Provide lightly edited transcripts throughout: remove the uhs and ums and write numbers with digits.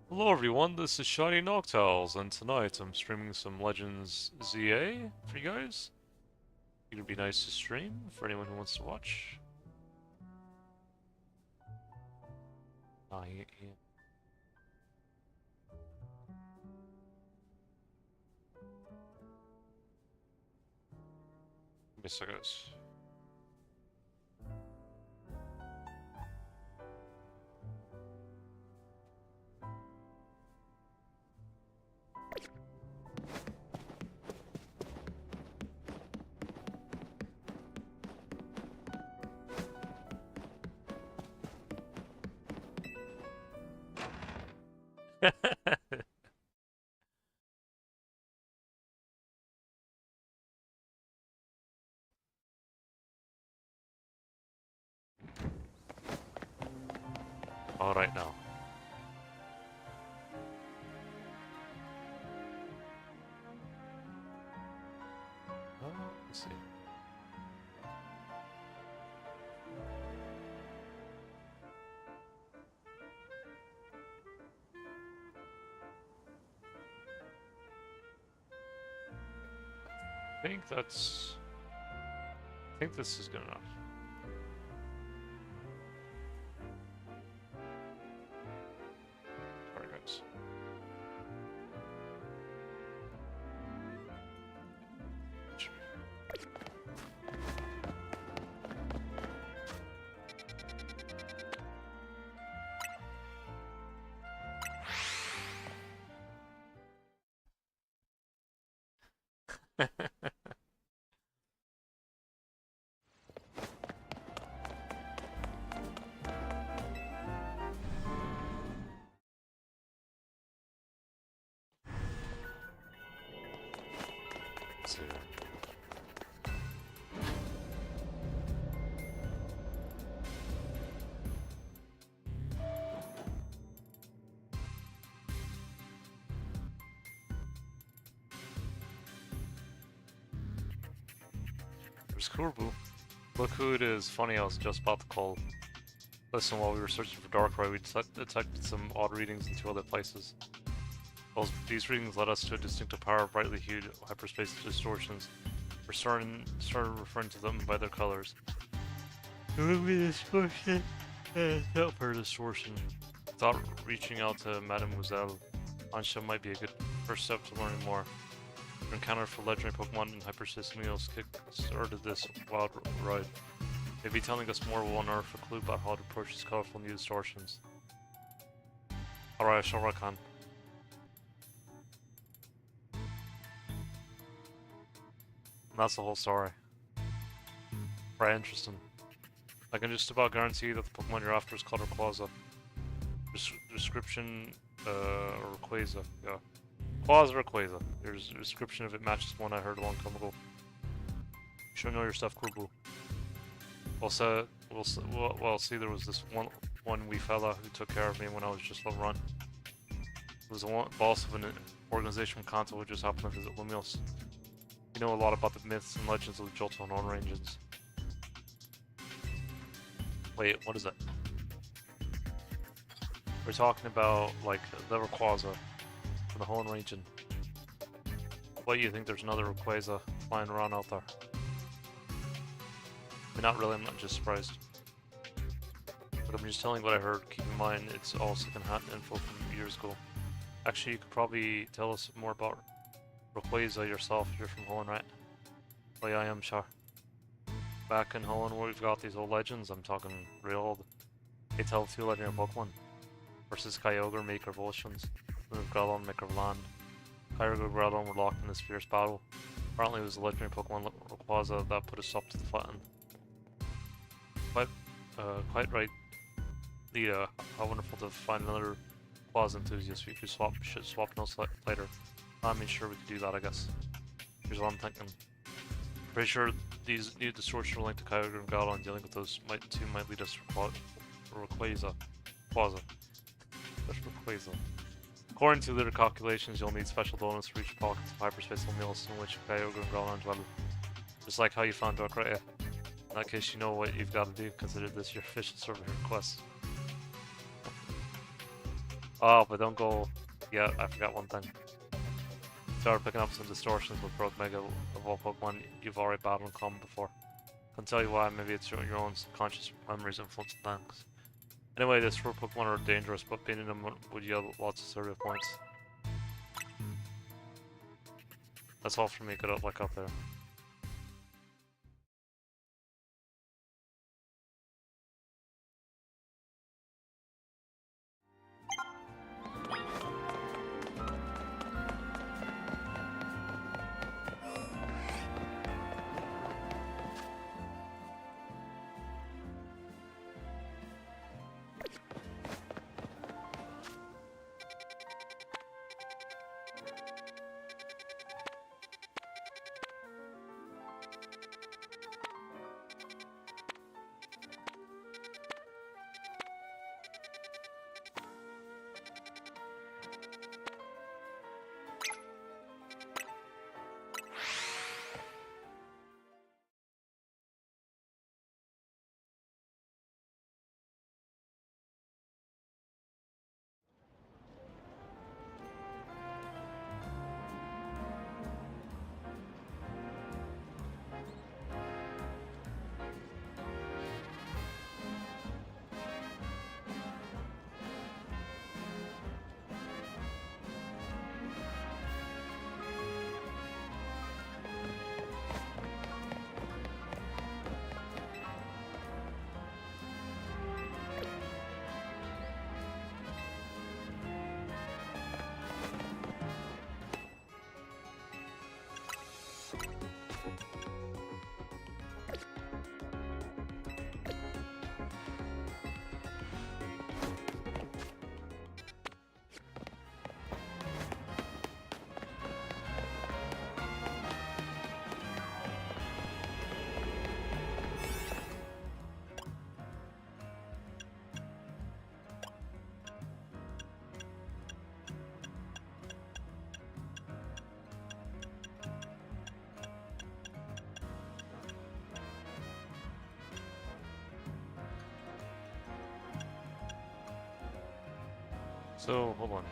Hello everyone, this is Shiny Noctiles, and tonight I'm streaming some Legends ZA for you guys. It'd be nice to stream for anyone who wants to watch. Yeah. Miss I guess. Alright now. Let's see. I think this is good enough. Sorry guys. Let's see. There's Kurbu. Look who it is. Funny, I was just about to call. Listen, while we were searching for Darkrai, we detected some odd readings in two other places. These readings led us to a distinctive pair of brightly hued hyperspace distortions. We started referring to them by their colors. Distortion. Per distortion. Thought reaching out to Mademoiselle Ansha might be a good first step to learning more. Your encounter for legendary Pokemon and hyperspace Neos started this wild ride. Maybe telling us more will unearth a clue about how to approach these colorful new distortions. Alright, I shall work on. And that's the whole story. Very interesting. I can just about guarantee that the Pokemon you're after is called Rayquaza. Description, Rayquaza, yeah. Quaza Rayquaza. Your description of it matches one I heard a long time ago. You should know your stuff, Kurbu. Well, see, there was this one wee fella who took care of me when I was just a run. He was the boss of an organization from Kanto who just happened to visit Lumios. You know a lot about the myths and legends of the Johto and Hoenn regions. Wait, what is that? We're talking about, like, the Rayquaza from the Hoenn region. What, you think there's another Rayquaza flying around out there? I mean, not really, I'm not just surprised. But I'm just telling what I heard. Keep in mind, it's all second-hand info from years ago. Actually, you could probably tell us more about Rayquaza yourself if you're from Hoenn, right? Oh yeah, I am sure. Back in Hoenn where we've got these old legends, I'm talking real old. They tell two legendary Pokemon versus Kyogre, Maker of Oceans, and Growlithe, Maker of Land. Kyogre and Growlithe were locked in this fierce battle. Apparently it was the legendary Pokemon Rayquaza that put a stop to the fighting. Quite right, Lita. How wonderful to find another Rayquaza enthusiast we could swap notes later. I mean, sure, we could do that, I guess. Here's what I'm thinking. Pretty sure these new distortions are linked to Kyogre and Growlithe, and dealing with those might lead us to Rayquaza. Rayquaza. According to their calculations, you'll need special donuts to reach pockets of hyperspace Lumios in which Kyogre and Growlithe dwell. Just like how you found Darkrai. In that case, you know what you've got to do. Consider this your official server request. Oh, but don't go... Yeah, I forgot one thing. Start picking up some distortions with Rogue Mega of all Pokemon you've already battled in common before. Can tell you why, maybe it's your own subconscious memories influencing things. Anyway, this rare Pokemon are dangerous, but beating them would yield lots of survey points. That's all from me, good luck out there. So, hold on.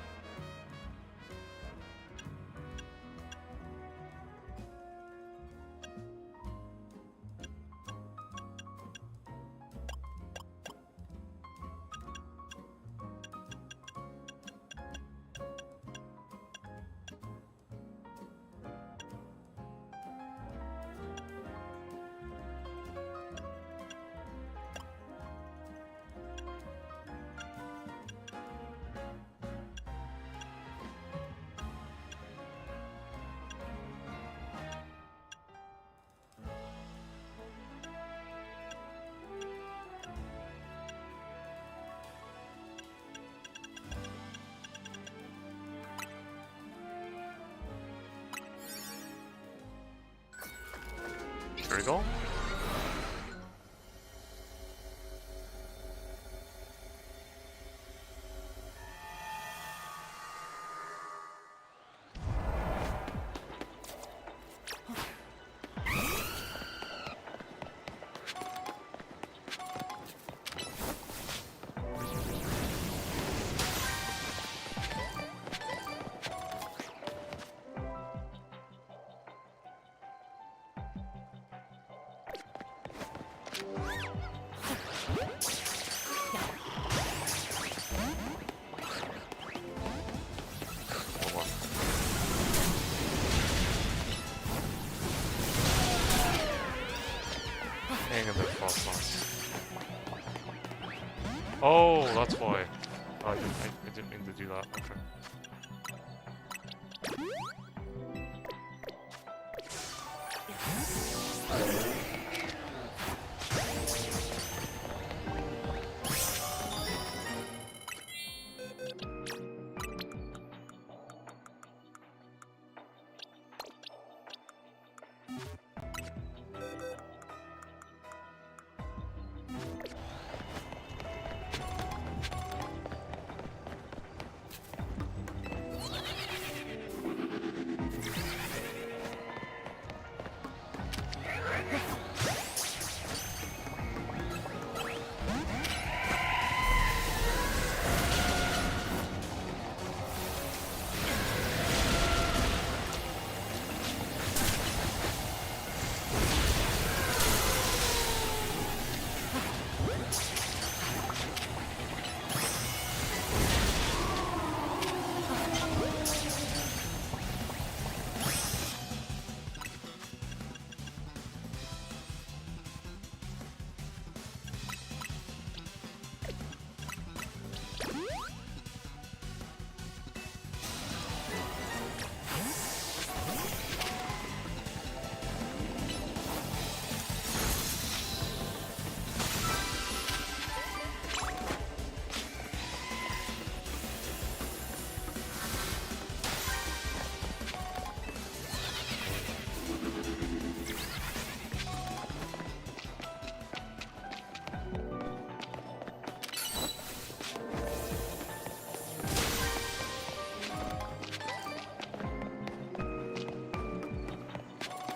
There we go. Oh, that's why. Oh, I didn't mean to do that. Okay.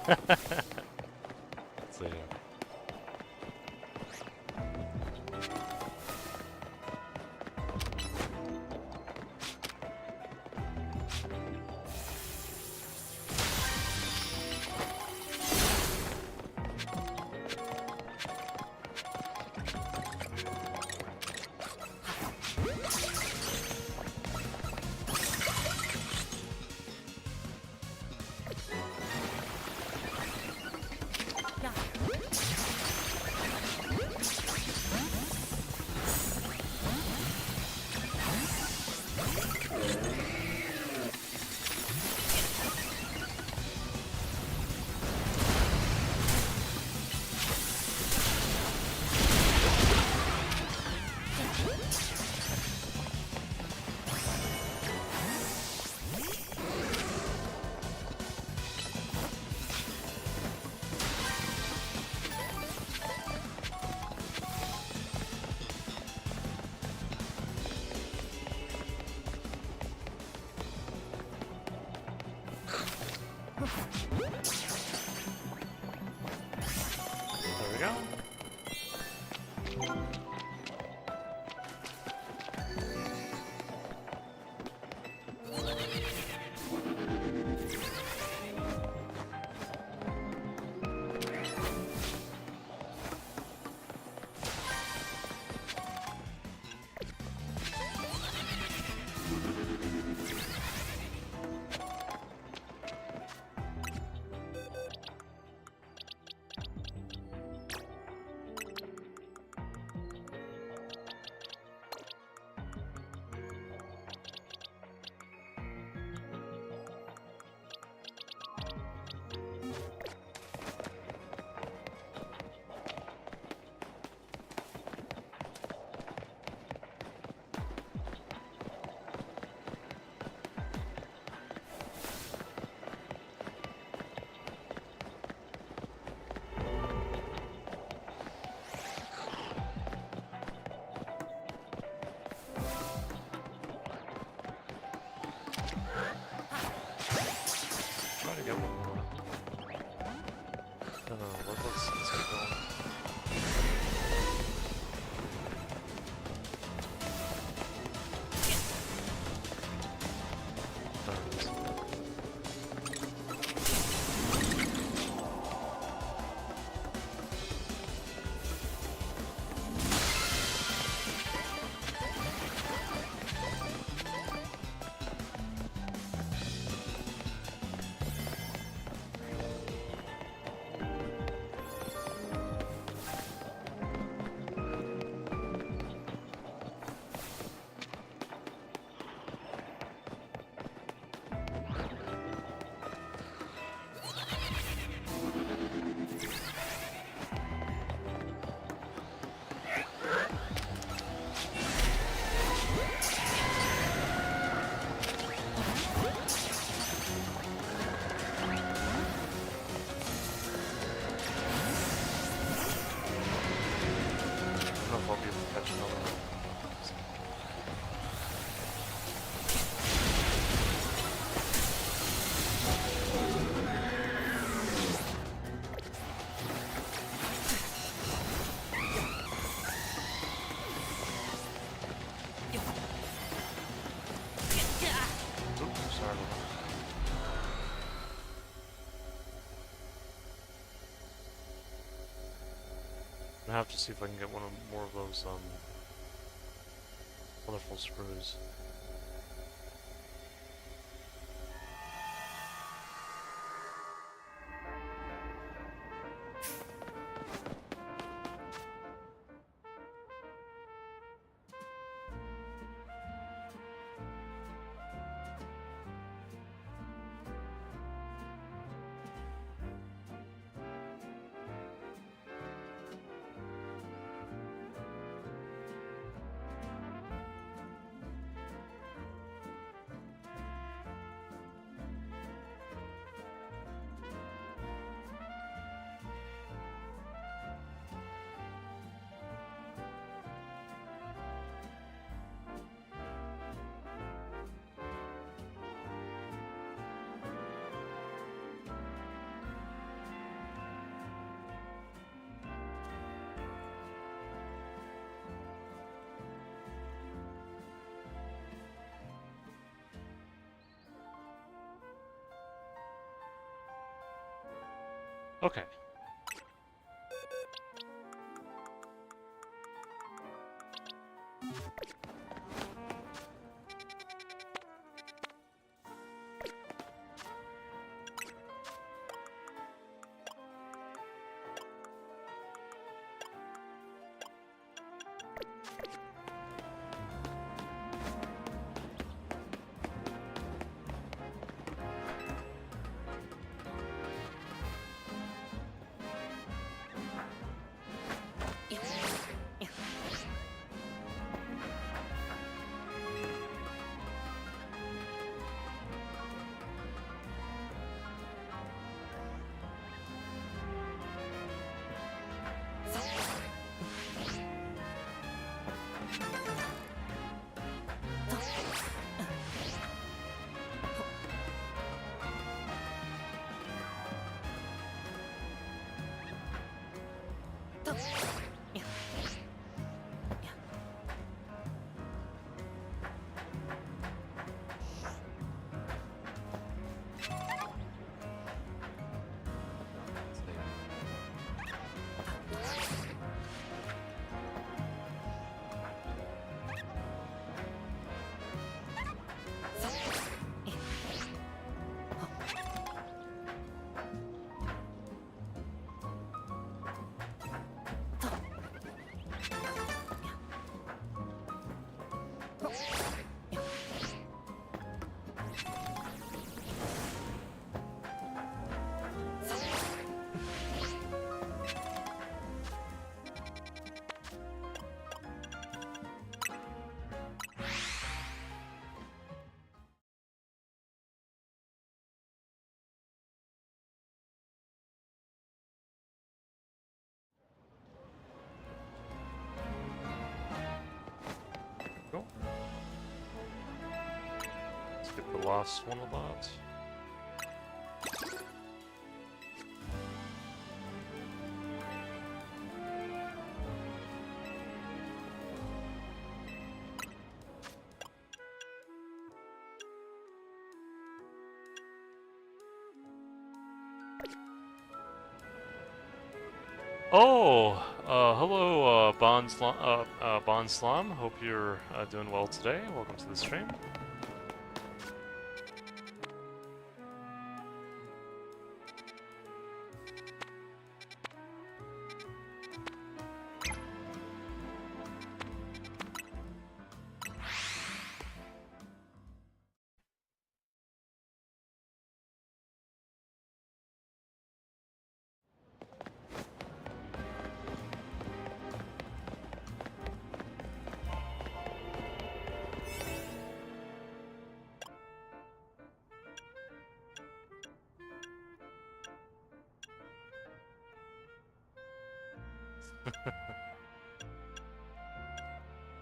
So yeah. There we go. Try to get one more. No, let's keep going. There it is. I don't know if I'll be able to catch another one. Oops, sorry about that. I have to see if I can get more of those colorful screws. Okay. Go. Let's get the last one of that. Oh, hello, Bond Slam. Hope you're doing well today. Welcome to the stream.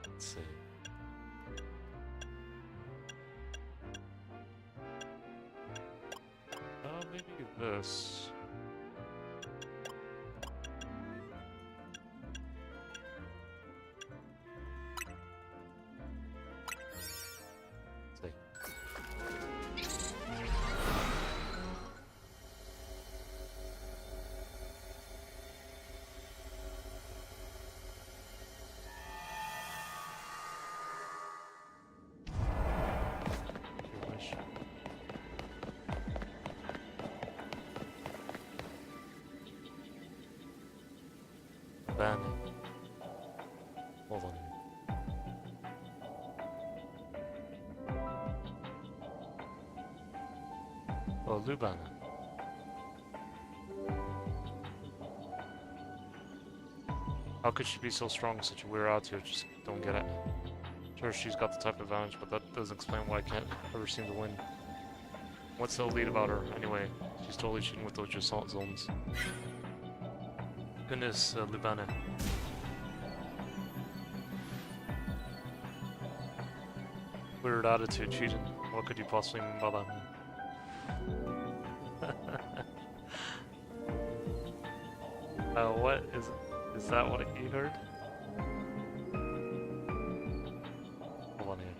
Let's see. Maybe this. Let's see. Your wish. Ban. Hold on here. Oh, Lubana. How could she be so strong, such a weird attitude? Just don't get it. Sure, she's got the type advantage, but that doesn't explain why I can't ever seem to win. What's so elite about her, anyway? She's totally cheating with those assault zones. Goodness, Lubana. Weird attitude, cheating. What could you possibly mean by that? What is that what you heard? Hold on here.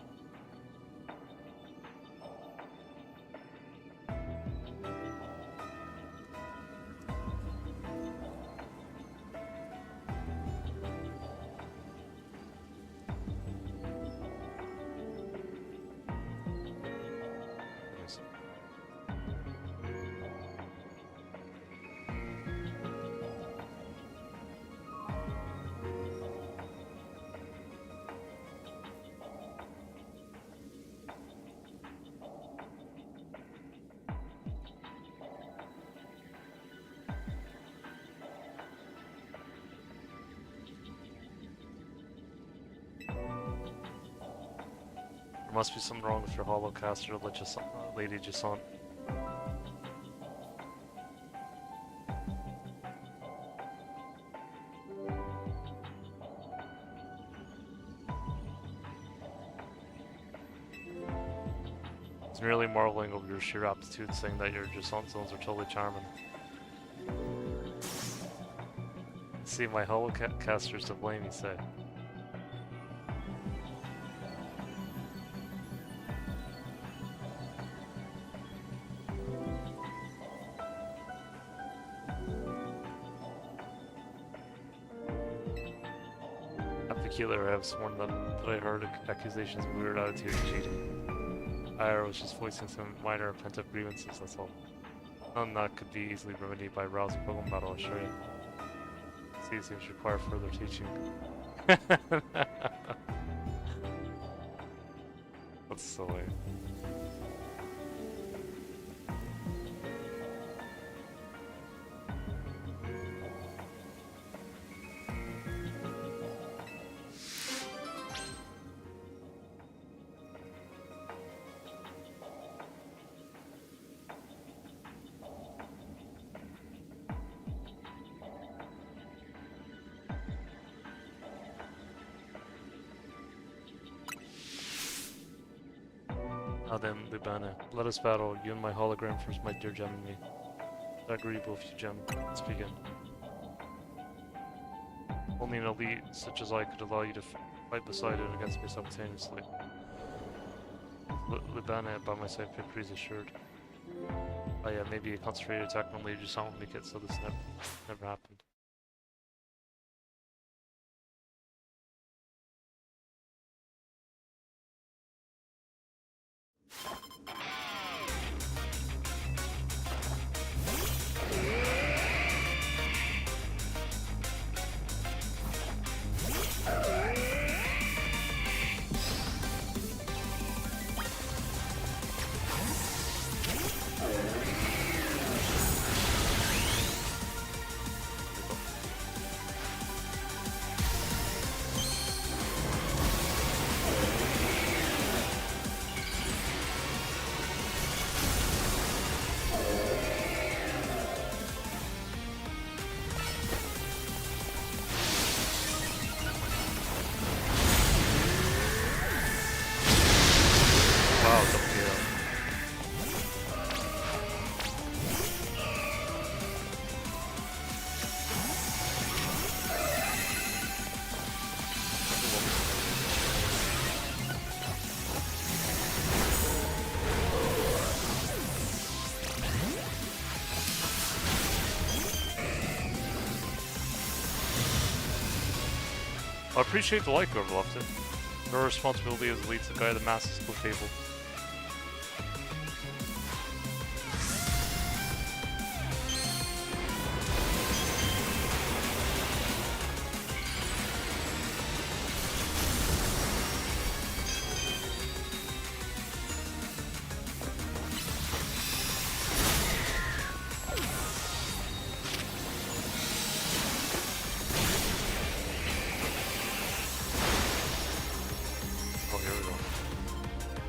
must be something wrong with your holocaster, Lady Gisant. It's merely marveling over your sheer aptitude, saying that your Gisant zones are totally charming. See, my holocaster's to blame, you say. Peculiar, I have sworn that I heard accusations of weird attitude and cheating. I was just voicing some minor pent-up grievances, that's all. None that could be easily remedied by rousing Pokemon battle, I assure you. See, it seems to require further teaching. That's silly. Now then, Lubana, let us battle, you and my hologram first, my dear gem and me. I agree, both you, gem. Let's begin. Only an elite such as I could allow you to fight beside it against me simultaneously. Lubana, by my side, victory is assured. Oh yeah, maybe a concentrated attack on Lady Gisant will make it so this never happened. I appreciate the like, whoever left it. Your responsibility as lead to guide the masses to the table.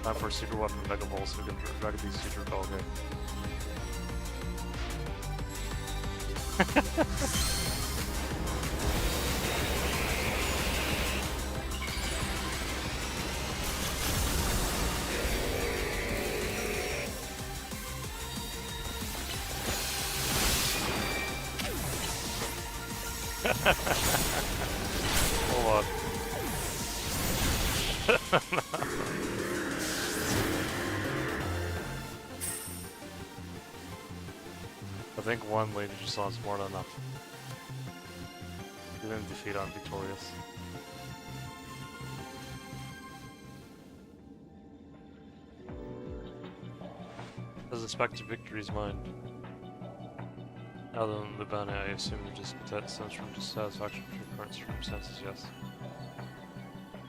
Time for a secret weapon Mega Ball so we can drag these secret okay. Hold on. I think one Lady Gisant is more than enough. Even defeat, I'm victorious. As expected, victory is mine. Other than Lubana, I assume it just stems from dissatisfaction with your current circumstances, yes.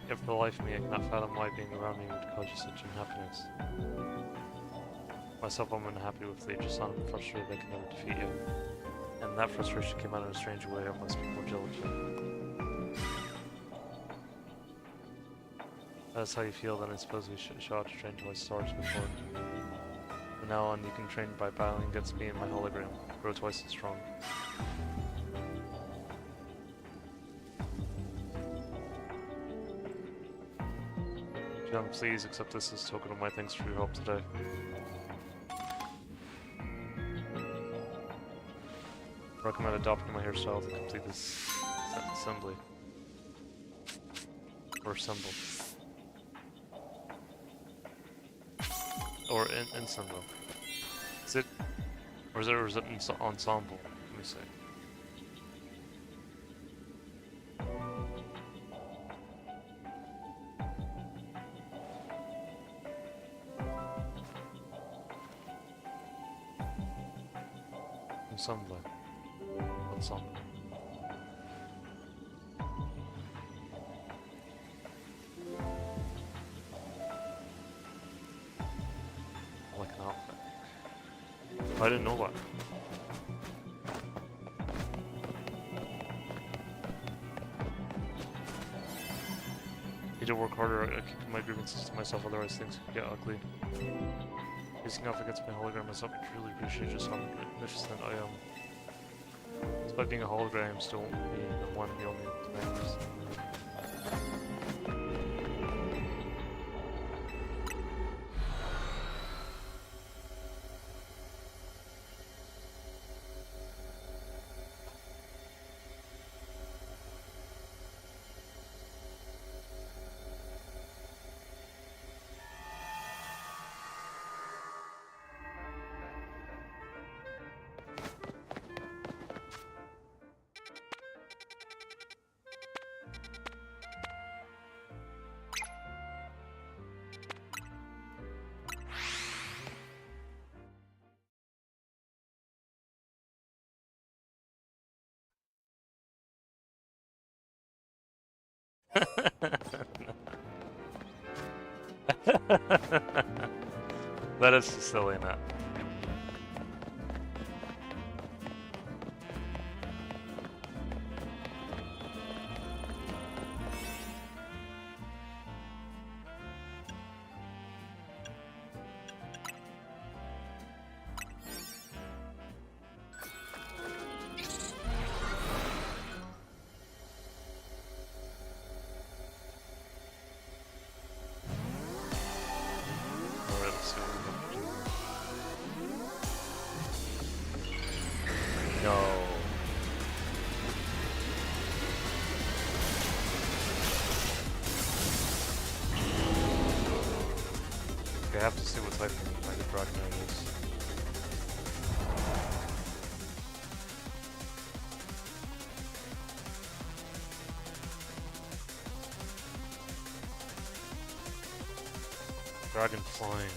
Yet for the life of me, I cannot fathom why being around me would cause you such unhappiness. Myself, I'm unhappy with Lady Gisant. I'm frustrated I can never defeat you. And that frustration came out in a strange way. I must be more diligent. that's how you feel, then I suppose we should ought to train twice as hard as before. From now on, you can train by battling against me and my hologram. Grow twice as strong. John, please accept this as a token of my thanks for your help today. I recommend adopting my hairstyle to complete this assembly. Or assemble. Or ensemble. Is it... Or is it ensemble? Let me see. Ensemble. Ensemble. Like an outfit. I didn't know that. Need to work harder at keeping my grievances to myself, otherwise things could get ugly. Facing off against my hologram has helped me truly appreciate just how magnificent I am. Despite being a hologram, I'm still me, the one, the only commanders. That is silly, Matt. I have to see what type of United Dragon it is. Dragon flying.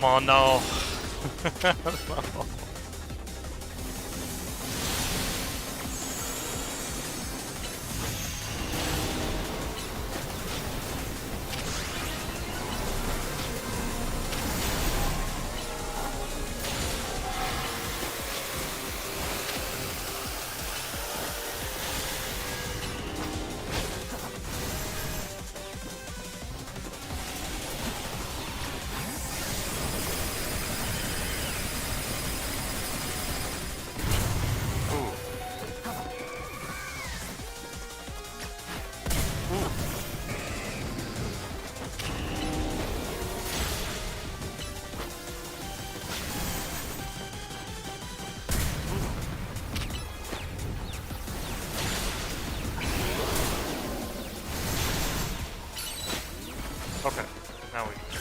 Come on, no. No. Okay, now we can go.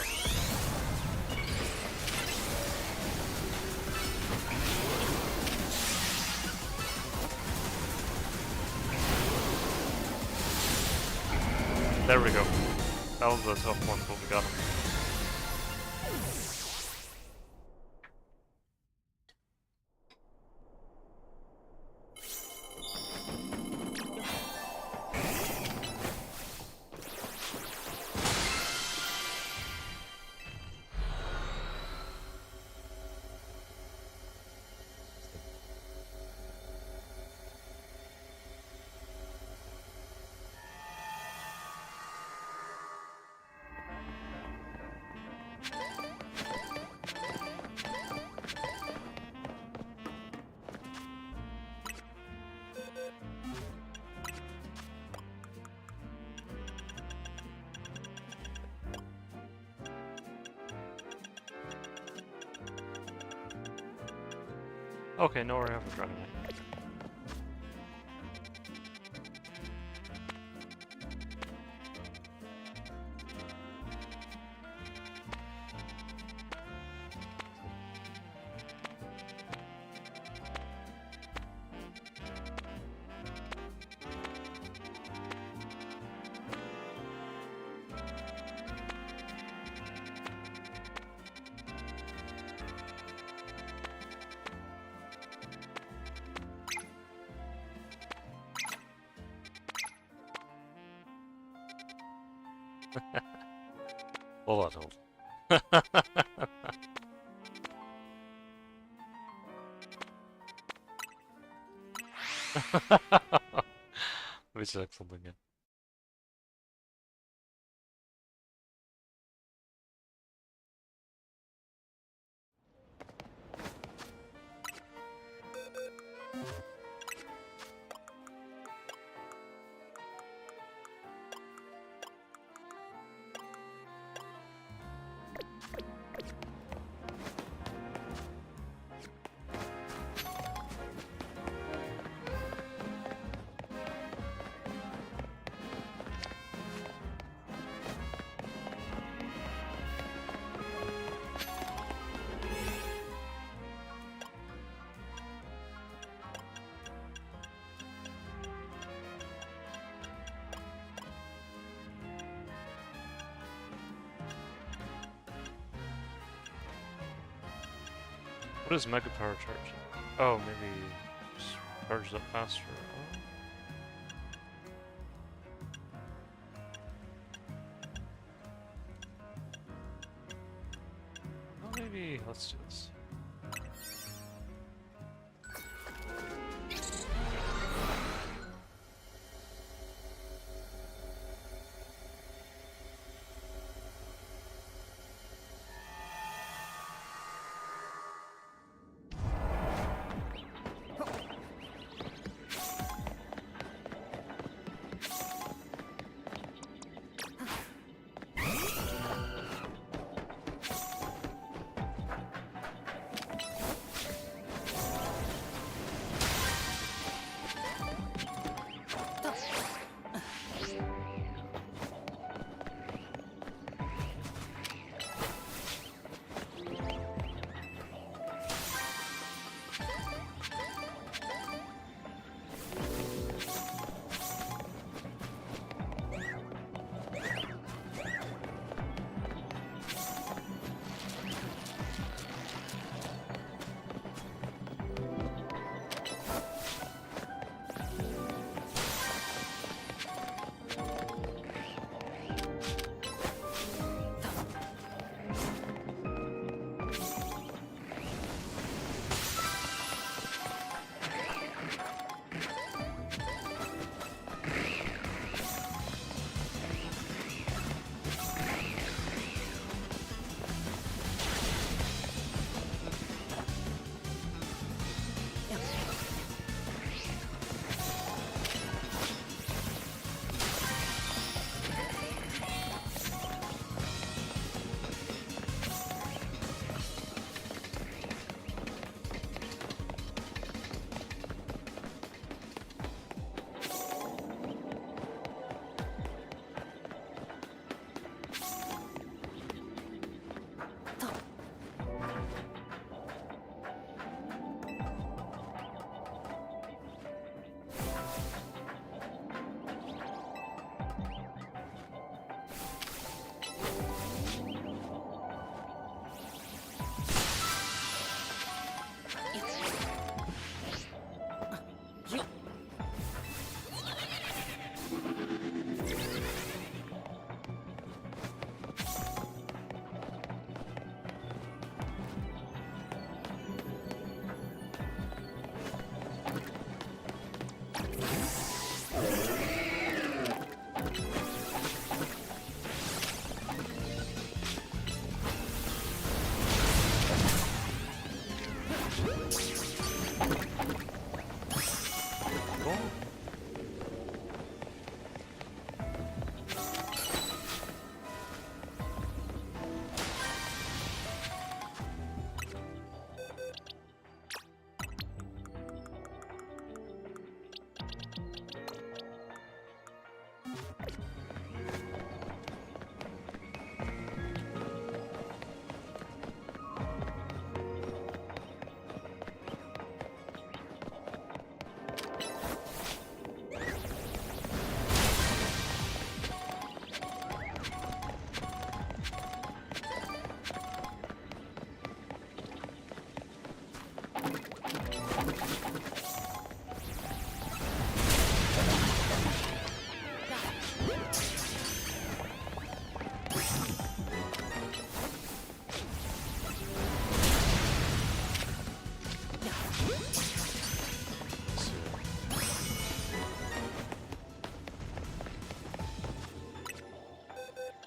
There we go. That was a tough one, but we got him. Okay, no worry, I have to drive it. Hold on, hold on. Let me check something in. What is mega power charge? Oh, maybe just charge that faster. Oh, maybe let's do this.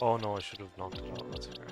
Oh no, I should have knocked it out. That's okay.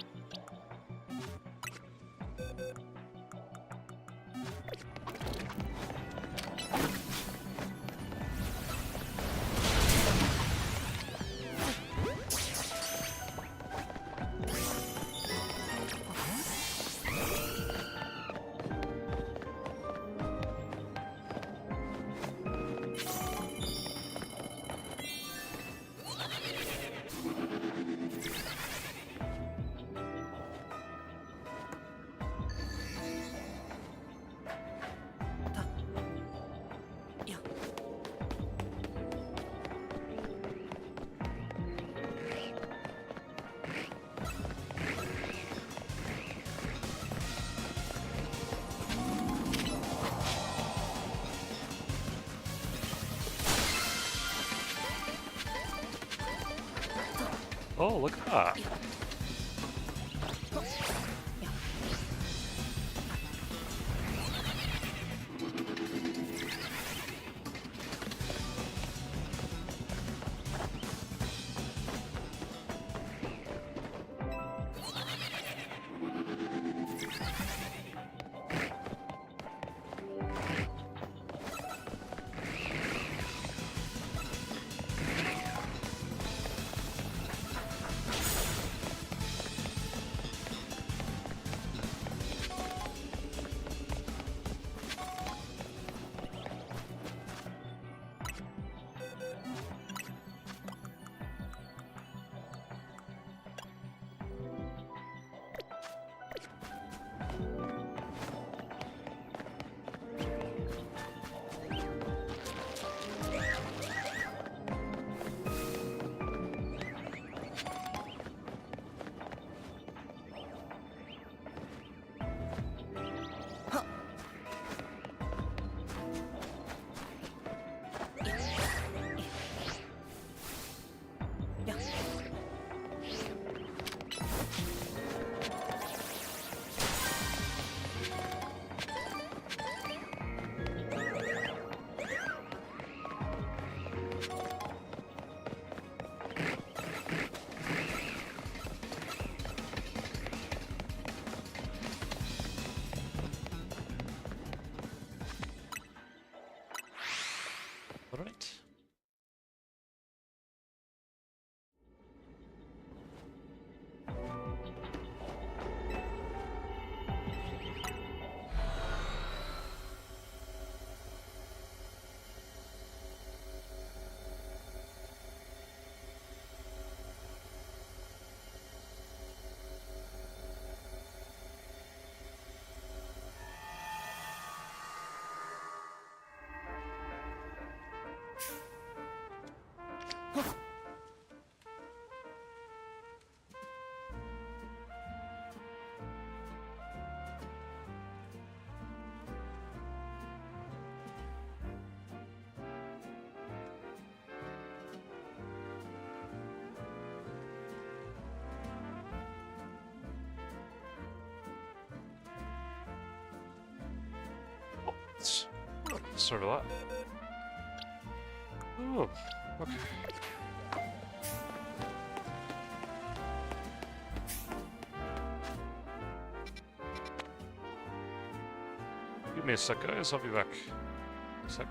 Oh, look at that. Alright. Sort of that. Oh, okay. Give me a sec, guys. I'll be back. A sec.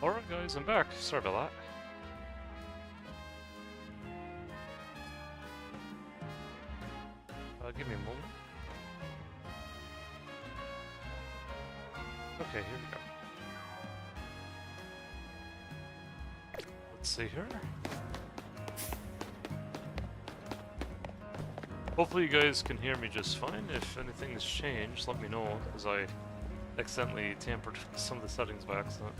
Alright guys, I'm back. Sorry about that. Give me a moment. Okay, here we go. Let's see here. Hopefully you guys can hear me just fine. If anything has changed, let me know, because I accidentally tampered some of the settings by accident.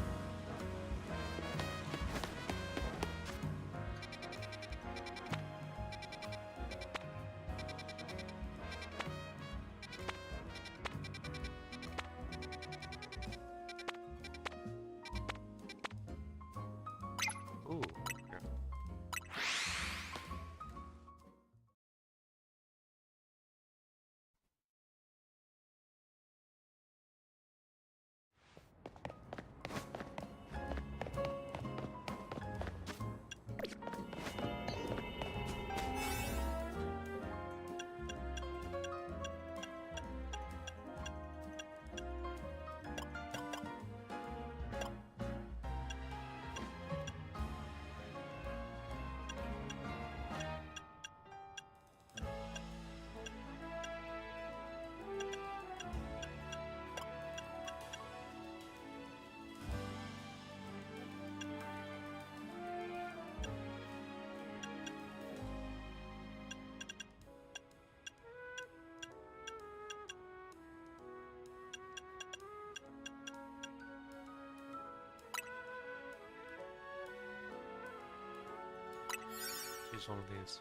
Use one of these.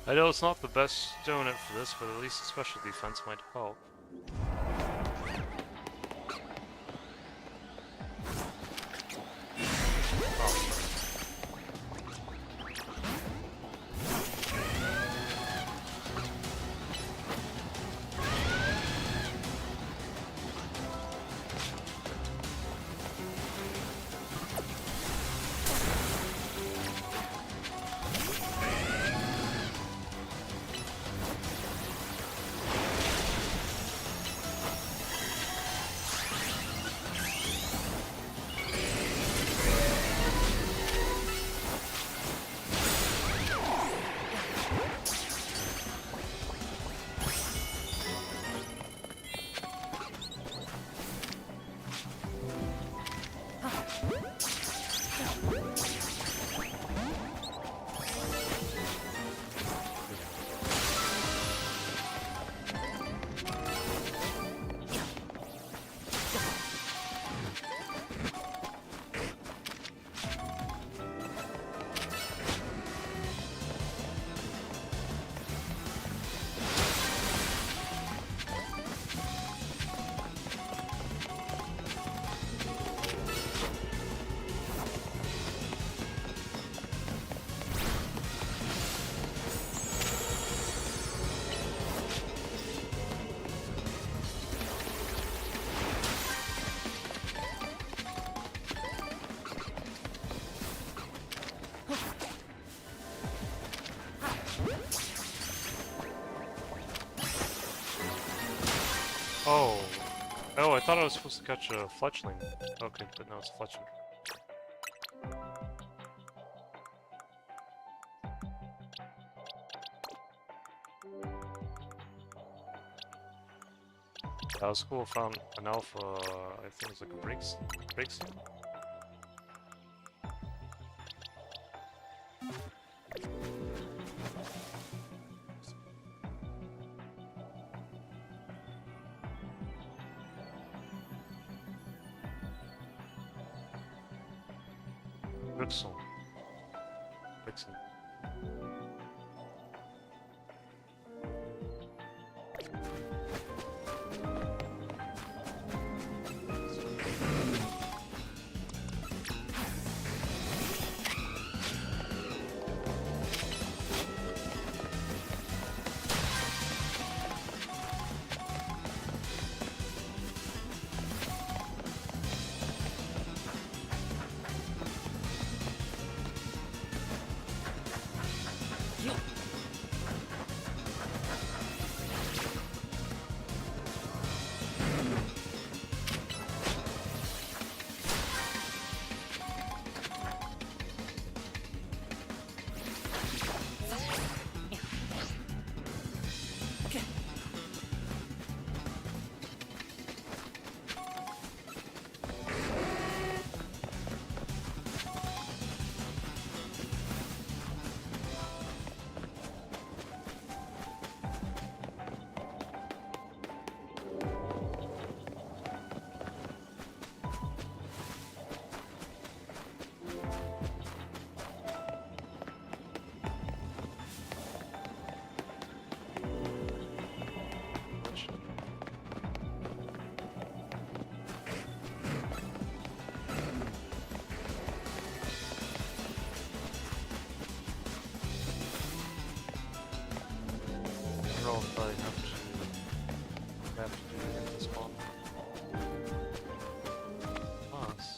I know it's not the best donut for this, but at least special defense might help. Oh. Oh, I thought I was supposed to catch a fletchling. Okay, but no, it's a fletchling. That was cool. Found an alpha. I think it's like a break scene. Good song. Break scene. I don't know if I have to do it in this spawn. Nice.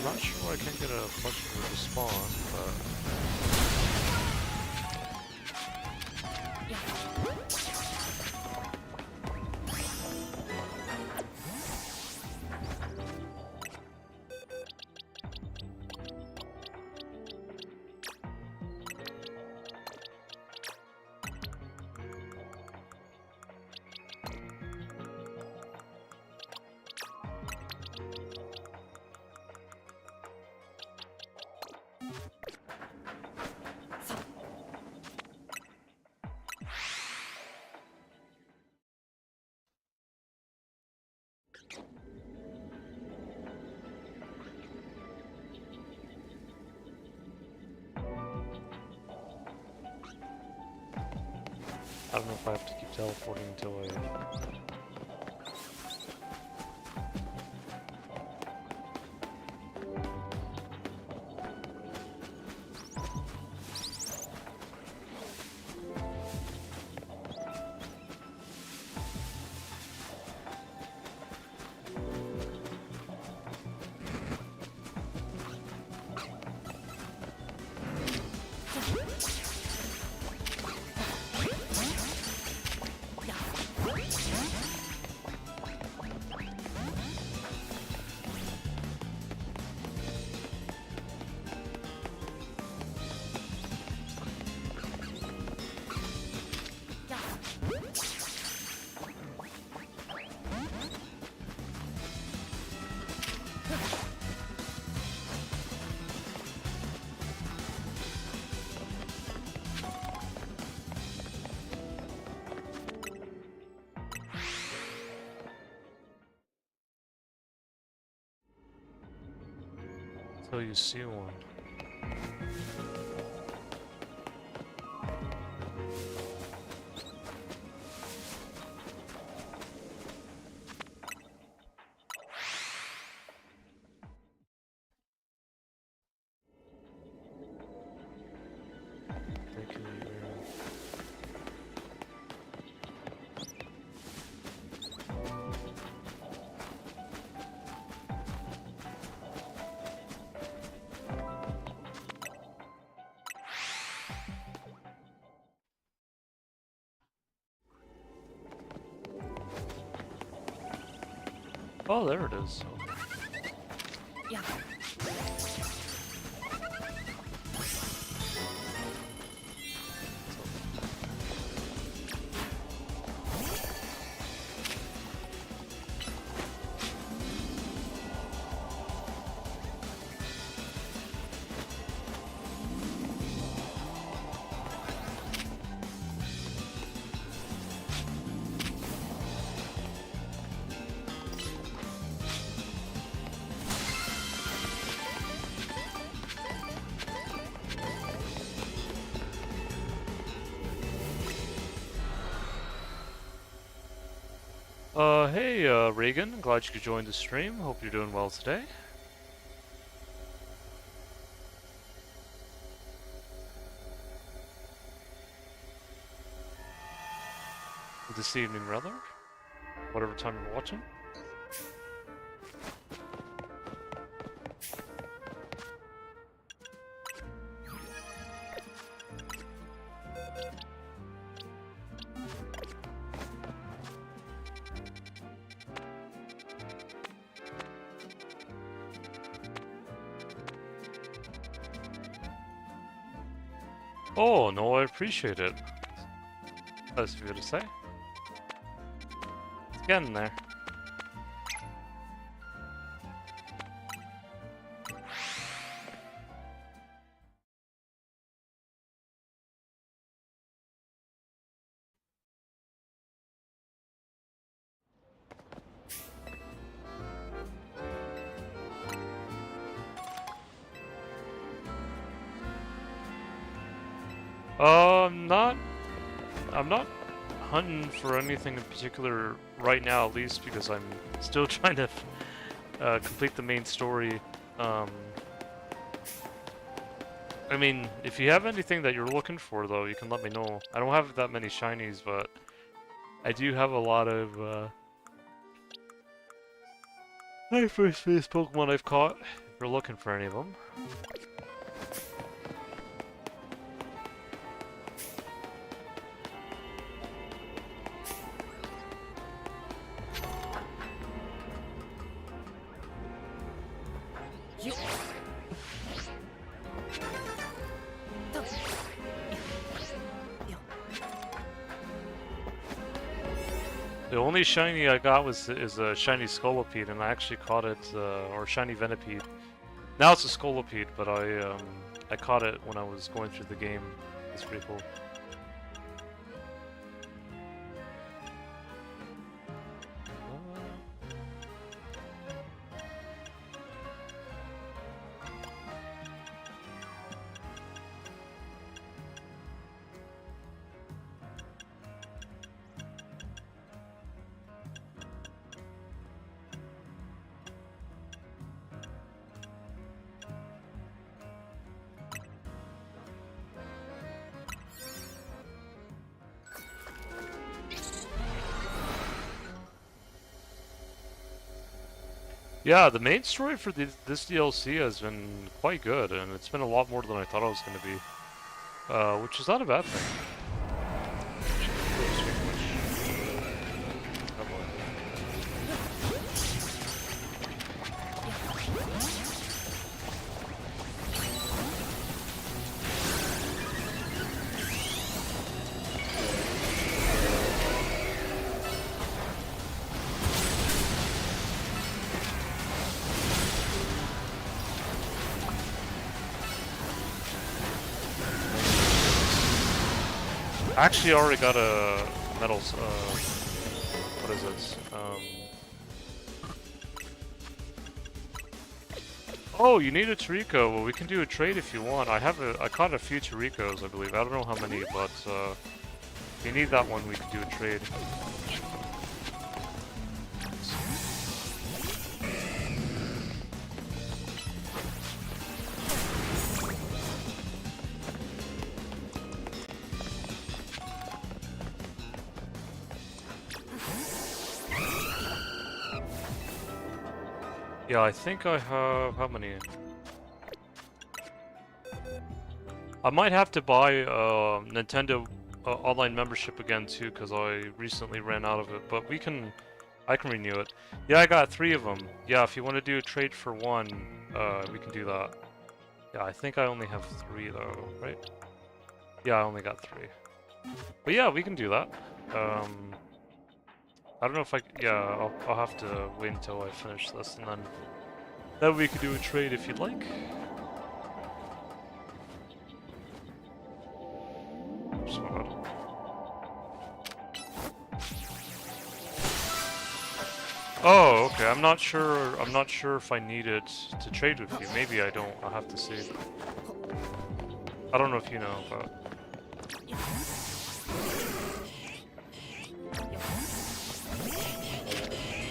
not sure I can get a flexible respawn, but... I don't know if I have to keep teleporting until I... Until you see one. Thank you, oh, there it is. Yeah. Hey, Reagan, glad you could join the stream. Hope you're doing well today. This evening, rather. Whatever time you're watching. Oh, no, I appreciate it. That's what you to say. It's getting there. I'm not hunting for anything in particular right now, at least because I'm still trying to complete the main story. I mean, if you have anything that you're looking for, though, you can let me know. I don't have that many shinies, but I do have a lot of first phase Pokemon I've caught. you're looking for any of them. You. Go. Yeah. The only shiny I got is a shiny Scolipede, and I actually caught it, or shiny Venipede. Now it's a Scolipede, but I caught it when I was going through the game. It's pretty cool. Yeah, the main story for this DLC has been quite good, and it's been a lot more than I thought it was going to be, which is not a bad thing. I actually already got a metal, what is this? Oh, you need a Toriko. Well, we can do a trade if you want. I caught a few Torikos, I believe. I don't know how many, but, if you need that one, we can do a trade. Yeah, I think I have... how many? I might have to buy Nintendo online membership again too, because I recently ran out of it, but I can renew it. Yeah, I got 3 of them. Yeah, if you want to do a trade for one, we can do that. Yeah, I think I only have 3 though, right? Yeah, I only got 3. But yeah, we can do that. I don't know if yeah, I'll have to wait until I finish this, and then we can do a trade if you'd like. Oops, my bad. Oh, okay. I'm not sure if I need it to trade with you. Maybe I don't. I'll have to see. I don't know if you know, but.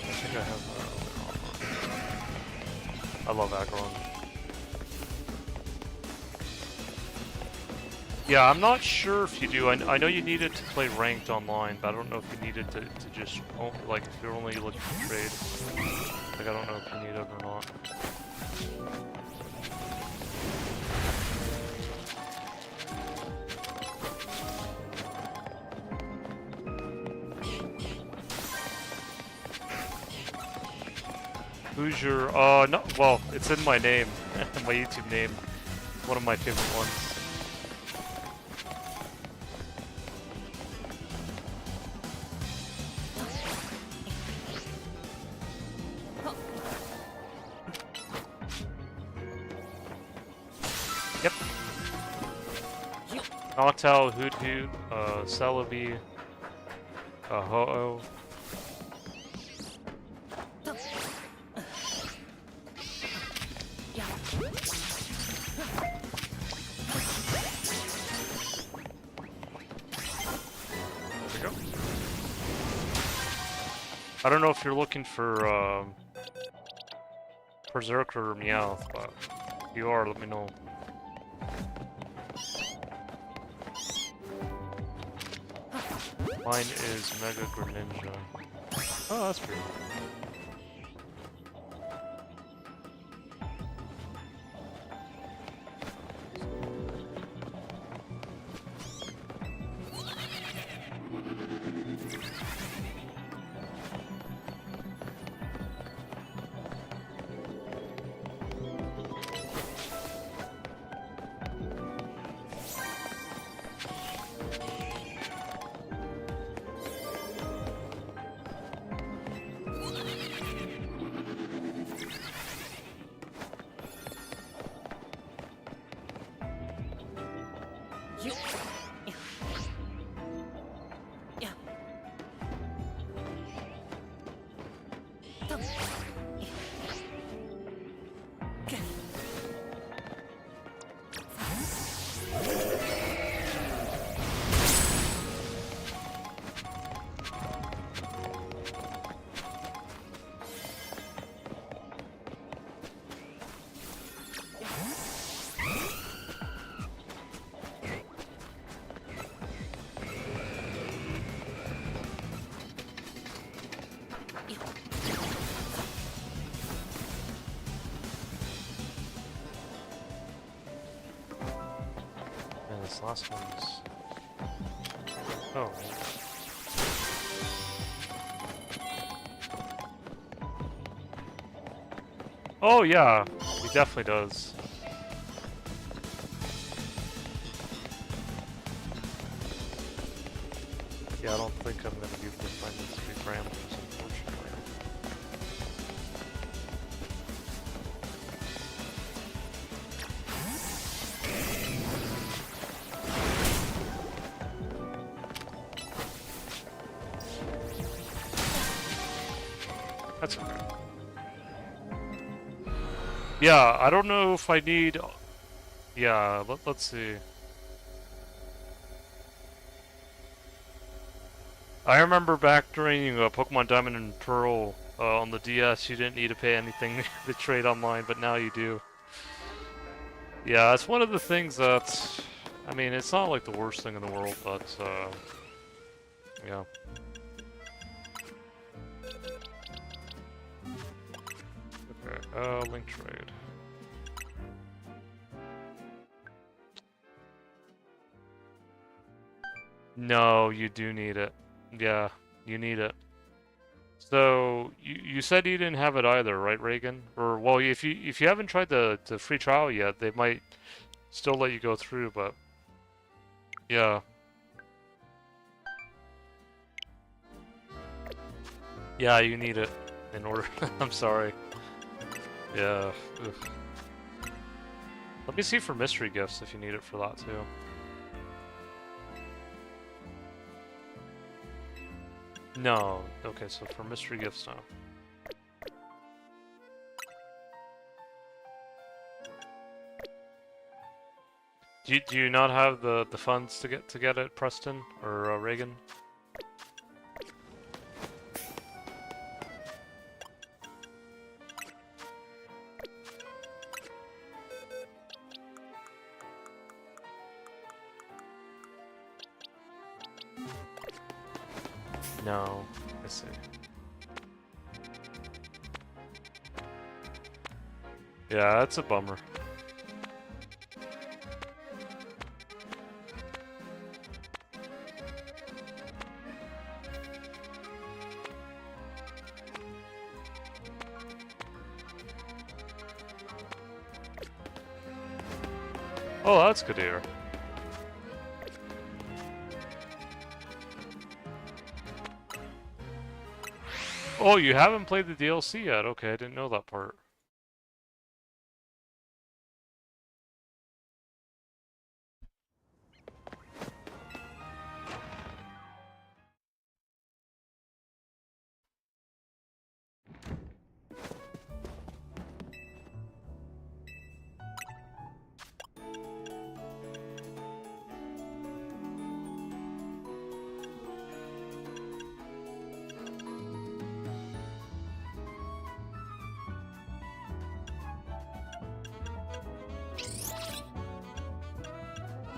I think I have. I love Aggron. Yeah, I'm not sure if you do. I know you need it to play ranked online, but I don't know if you need it to just like if you're only looking for trade. Like I don't know if you need it or not. Who's your, no, well, it's in my name, my YouTube name, one of my favorite ones. Yep. Noctowl, Hoot Hoot, Celebi, Ho-Oh. I don't know if you're looking for Berserker or Meowth, but if you are, let me know. Mine is Mega Greninja. Oh, that's pretty. this last one's... Oh. Oh yeah, he definitely does. Yeah, I don't think I'm gonna be able to find these 3 parameters, unfortunately. That's okay. Yeah, I don't know if I need... Yeah, let's see. I remember back during Pokemon Diamond and Pearl on the DS, you didn't need to pay anything to trade online, but now you do. Yeah, it's one of the things that... I mean, it's not like the worst thing in the world, but... yeah. Okay, link trade. No, you do need it. Yeah, you need it. So you said you didn't have it either, right, Reagan? Or well, if you haven't tried the free trial yet, they might still let you go through, but yeah. Yeah, you need it in order. I'm sorry. Yeah. Ugh. Let me see for mystery gifts if you need it for that too. No. Okay, so for mystery gifts, no. Do you not have the funds to get it, Preston or Reagan? No, I see. Yeah, that's a bummer. Oh, that's good to hear. Oh, you haven't played the DLC yet? Okay, I didn't know that part.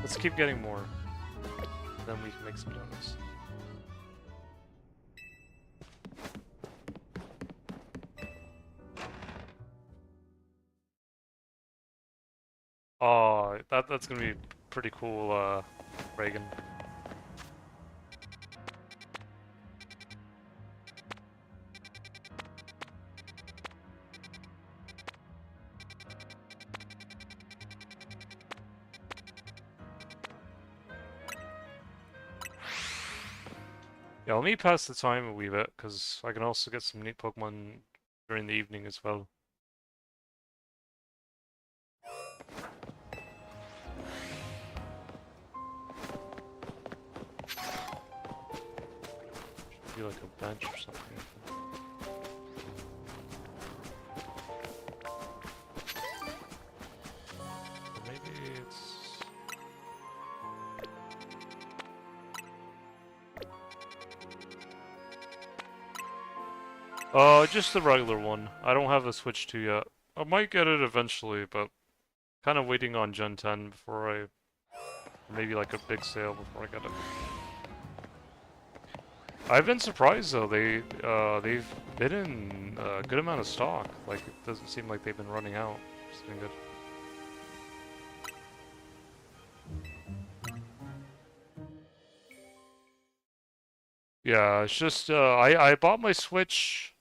Let's keep getting more. Then we can make some donuts. Oh, that's gonna be pretty cool, Reagan. Yeah, let me pass the time a wee bit, because I can also get some neat Pokemon during the evening as well. Should be like a bench or something. Or maybe it's... just the regular one. I don't have a Switch 2 yet. I might get it eventually, but kind of waiting on Gen 10 before I... Maybe like a big sale before I get it. I've been surprised though, they've been in a good amount of stock. Like, it doesn't seem like they've been running out. It's been good. Yeah, it's just I bought my Switch.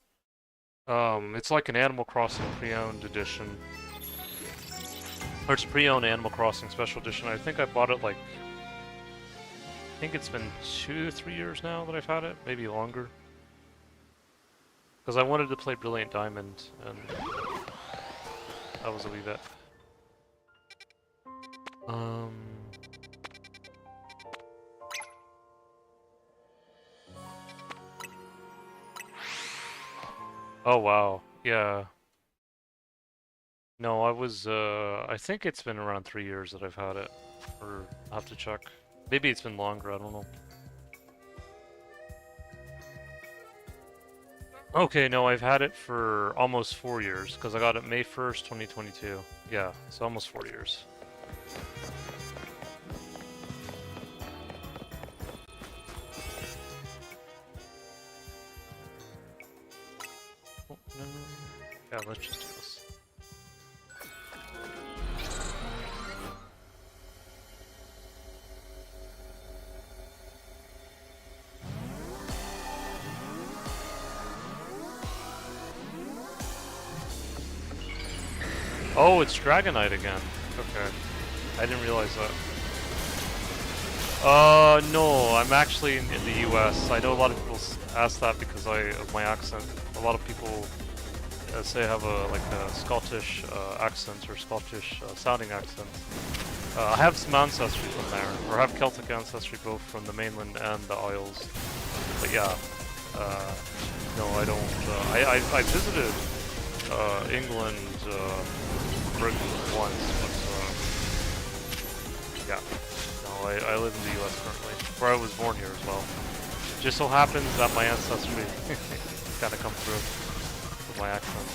It's like an Animal Crossing pre-owned edition. Or it's pre-owned Animal Crossing special edition. I think I bought it like I think it's been 2 or 3 years now that I've had it, maybe longer. Because I wanted to play Brilliant Diamond, and that was a wee bit. Um. Oh wow, yeah. No, I think it's been around 3 years that I've had it. Or, I'll have to check. Maybe it's been longer, I don't know. Okay, no, I've had it for almost 4 years, because I got it May 1st, 2022. Yeah, so almost 4 years. Oh, no. Yeah, let's just do this. Oh, it's Dragonite again. Okay. I didn't realize that. No, I'm actually in the US. I know a lot of people ask that because of my accent. A lot of people say I have a Scottish accent or Scottish sounding accent. I have some ancestry from there, or I have Celtic ancestry both from the mainland and the Isles. But yeah, no, I don't. I visited England, Britain once, but yeah. No, I live in the US currently, where I was born here as well. Just so happens that my ancestry kind of come through with my accent.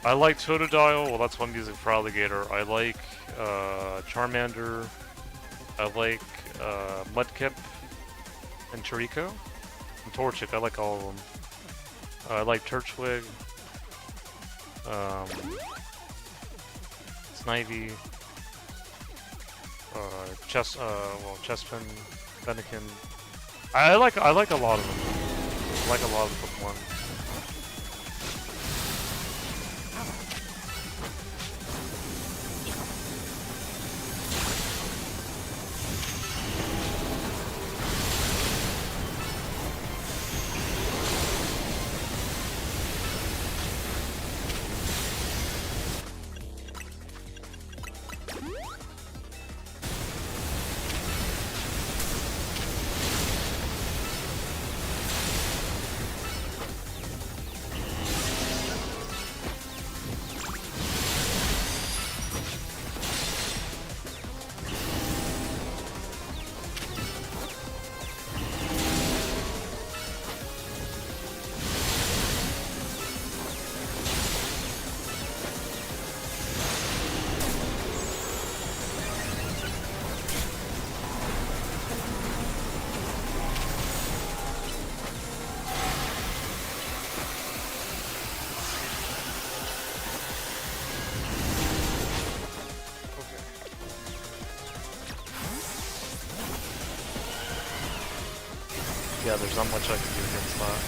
I like Totodile, well that's what I'm using for Alligator. I like Charmander, I like Mudkip, and Toriko, and Torchic, I like all of them. I like Turtwig, Snivy, Chespin, Fennekin. I like a lot of them. I like a lot of the Pokemon. Yeah, there's not much I can do against that.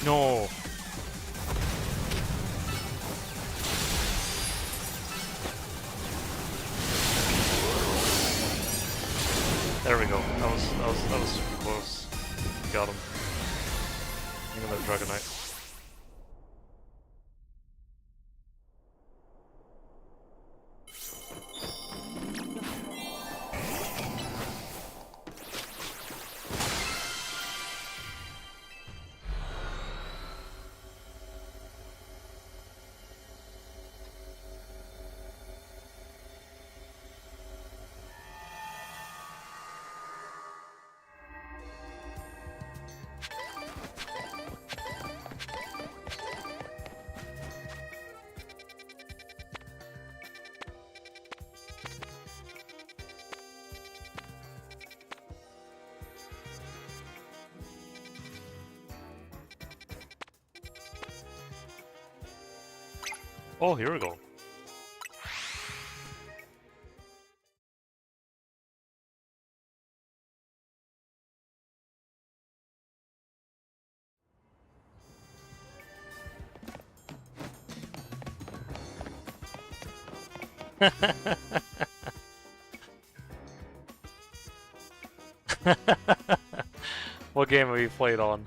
No. There we go. That was super close. Got him. Another Dragonite. Oh, here we go. What game have you played on?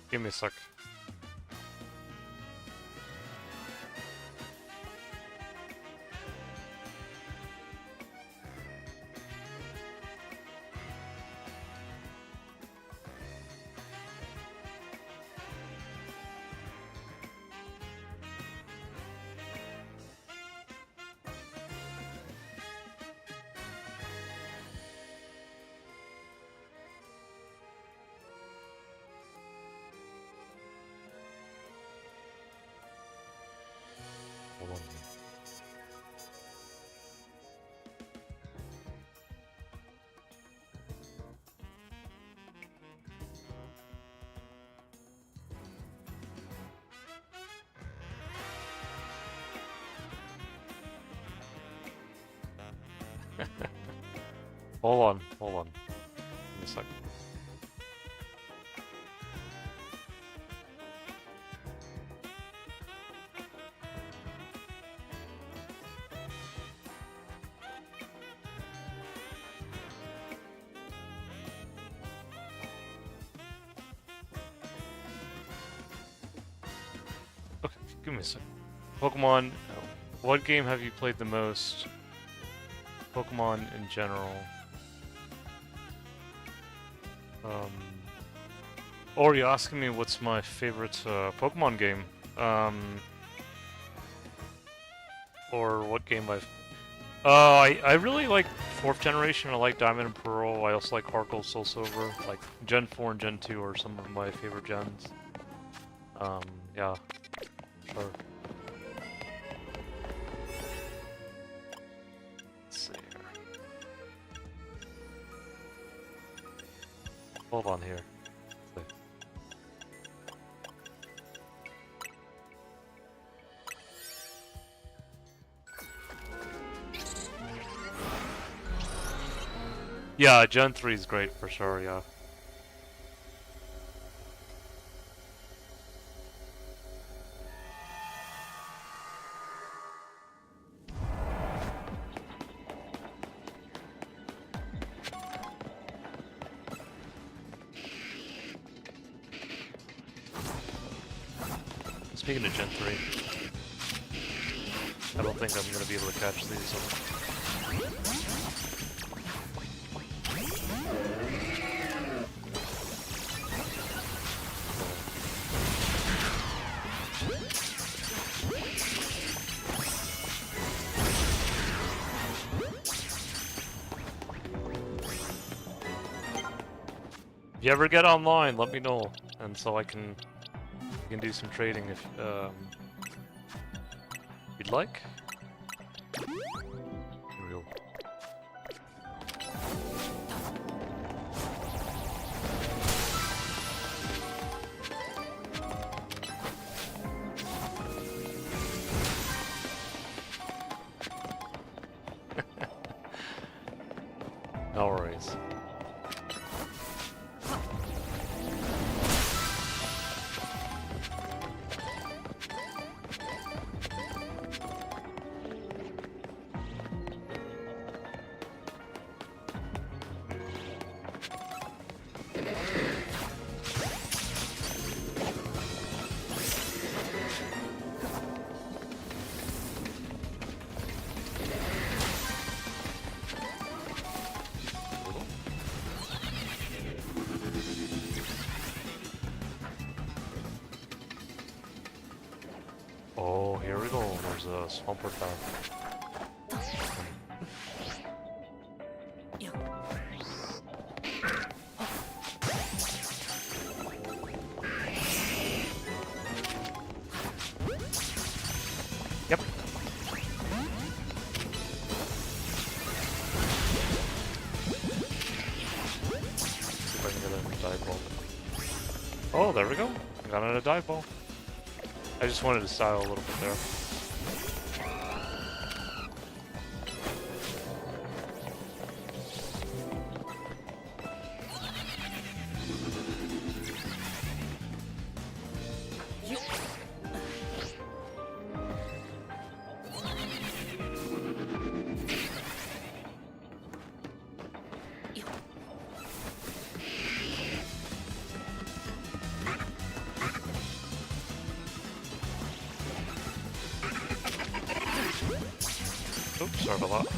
Give me a sec. Hold on. Hold on. Give me a sec. Okay, give me a sec. Pokemon, what game have you played the most? Pokemon in general. Or are you asking me what's my favorite Pokemon game? Or what game I've... I really like 4th generation. I like Diamond and Pearl. I also like Heart Gold, Soul Silver. Like Gen 4 and Gen 2 are some of my favorite gens. Yeah, sure. Let's see here. Hold on here. Yeah, Gen 3 is great for sure, yeah. Speaking of Gen 3, I don't think I'm going to be able to catch these. If you ever get online, let me know, and so I can do some trading if you'd like. Here we go. No worries. Oh, here we go. There's a swamper town. Yep. See if I can get a dive ball. Oh, there we go. I got in a dive ball. I just wanted to style a little bit there. Oops, sorry about that.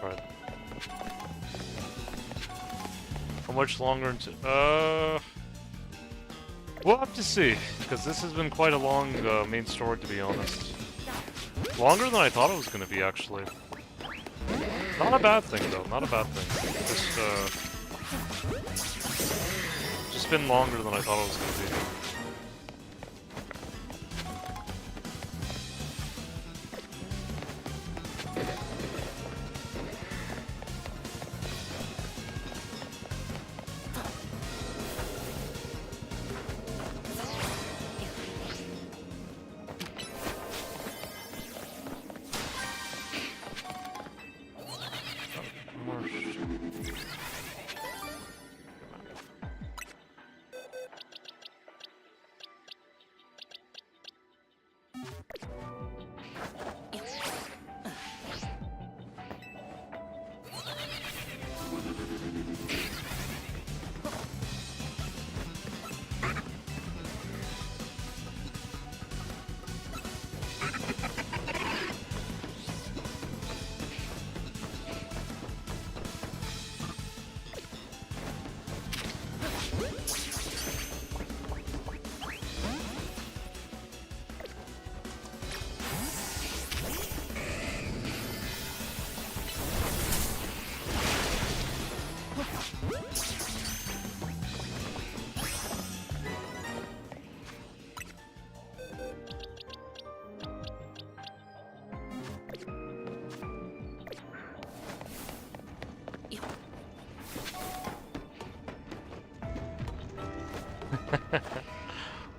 Right. How much longer until... We'll have to see, because this has been quite a long main story, to be honest. Longer than I thought it was going to be, actually. Not a bad thing, though. Not a bad thing. Just been longer than I thought it was going to be.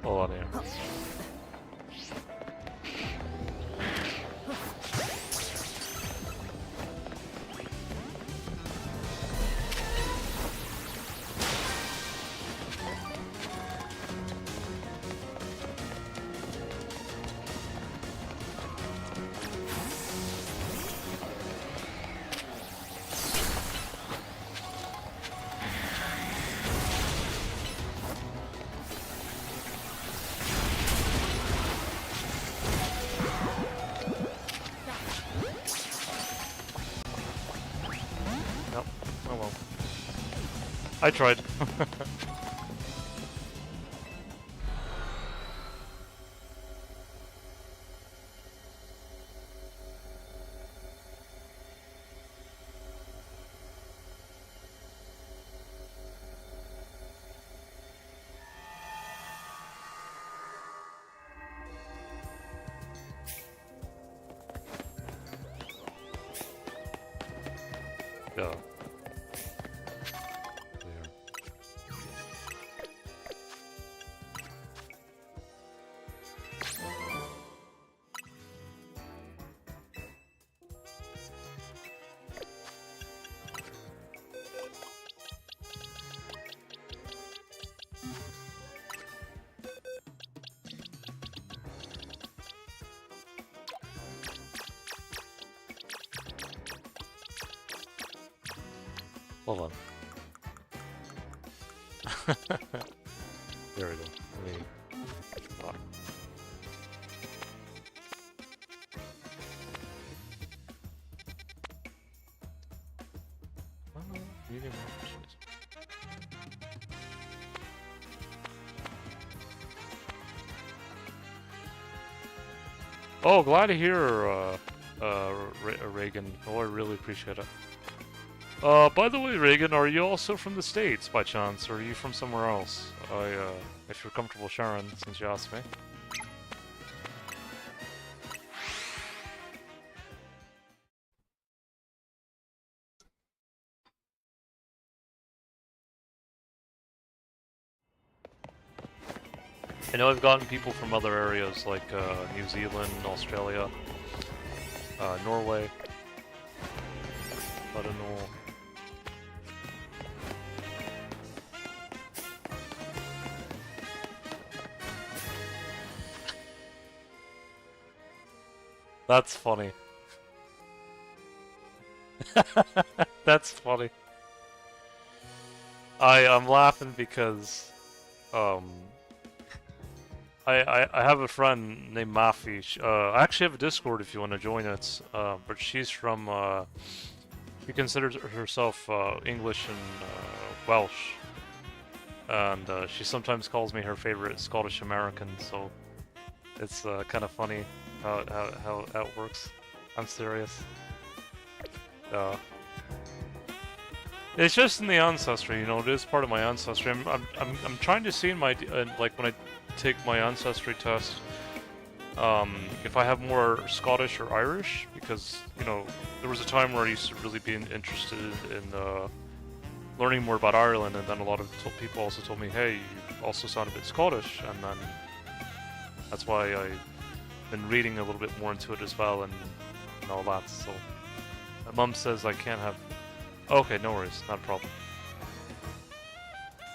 Hold on here. Nope. Oh well. I tried. Yeah. There. Hold on. There we go. Let me... Oh. Medium options. Oh, glad to hear, Reagan. Oh, I really appreciate it. By the way, Reagan, are you also from the States, by chance, or are you from somewhere else? If you're comfortable sharing, since you asked me. I know I've gotten people from other areas, like, New Zealand, Australia, Norway. I don't know. That's funny. That's funny. I'm laughing because I have a friend named Mafi. I actually have a Discord if you want to join it. But she's from she considers herself English and Welsh, and she sometimes calls me her favorite Scottish American. So it's kind of funny how it works. I'm serious. It's just in the ancestry, you know. It is part of my ancestry. I'm trying to see in my like when I take my ancestry test, if I have more Scottish or Irish, because you know there was a time where I used to really be interested in learning more about Ireland, and then a lot of people also told me, hey, you also sound a bit Scottish, and then that's why I've been reading a little bit more into it as well, and all that. So my mum says I can't have. Okay, no worries, not a problem.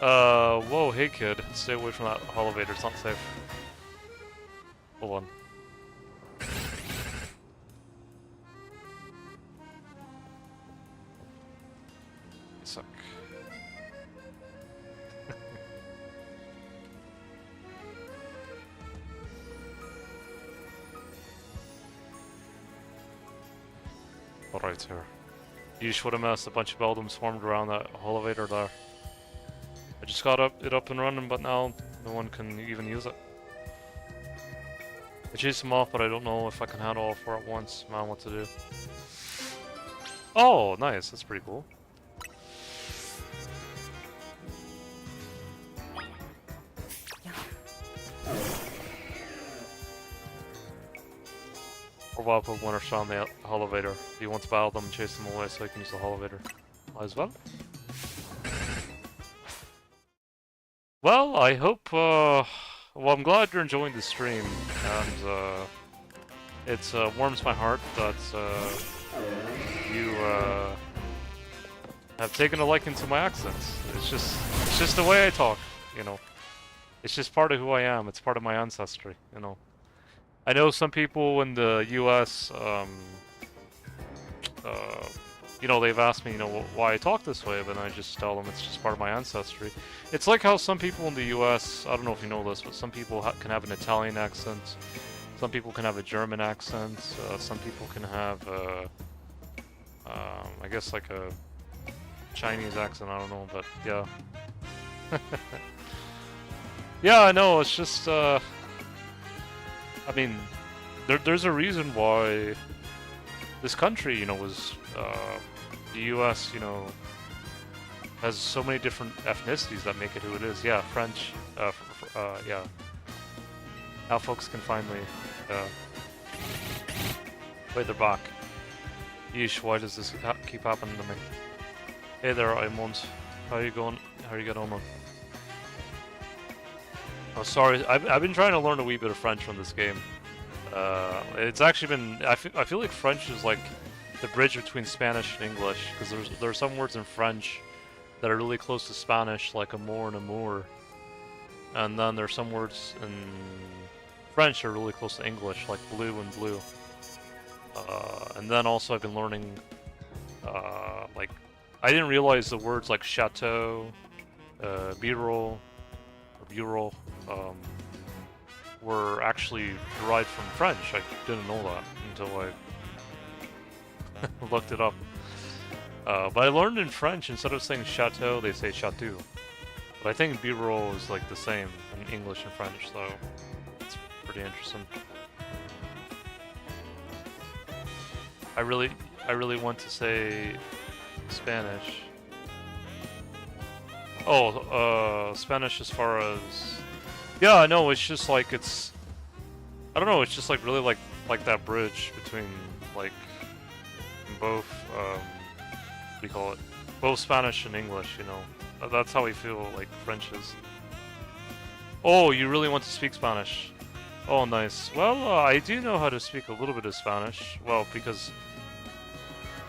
Whoa, hey kid, stay away from that elevator, it's not safe. Hold on. You suck. Alright, here. You should have messed a bunch of Beldums swarmed around that elevator there. I just got it up and running, but now no one can even use it. I chased them off, but I don't know if I can handle all four at once. Man, what to do. Oh, nice. That's pretty cool. Or while Pokemon are on the elevator. Do you want to battle them and chase them away so I can use the elevator? Might as well. Well, I hope, well, I'm glad you're enjoying the stream, and, it, warms my heart that, you, have taken a liking to my accents. It's just the way I talk, you know. It's just part of who I am. It's part of my ancestry, you know. I know some people in the U.S., uh, you know, they've asked me, you know, why I talk this way, but I just tell them it's just part of my ancestry. It's like how some people in the U.S., I don't know if you know this, but some people can have an Italian accent, some people can have a German accent, some people can have, I guess like a Chinese accent, I don't know, but yeah. Yeah, I know, it's just, I mean, there's a reason why this country, you know, was, the U.S., you know, has so many different ethnicities that make it who it is. Yeah, French, yeah. Now folks can finally, play their back. Yeesh, why does this keep happening to me? Hey there, Imond. How are you going? How are you getting on? Oh, sorry, I've been trying to learn a wee bit of French from this game. It's actually been, I feel like French is like the bridge between Spanish and English, because there are some words in French that are really close to Spanish, like amour and amour. And then there's some words in French that are really close to English, like blue and blue. And then also I've been learning, like, I didn't realize the words like chateau, bureau, were actually derived from French. I didn't know that until I looked it up. But I learned in French, instead of saying chateau, they say chateau. But I think bureau is like the same in English and French, so it's pretty interesting. I really want to say Spanish. Oh, Spanish as far as... Yeah, no, it's just like, it's... I don't know, it's just like really like that bridge between, like, both, what do you call it? Both Spanish and English, you know. That's how we feel like French is. Oh, you really want to speak Spanish? Oh, nice. Well, I do know how to speak a little bit of Spanish. Well, because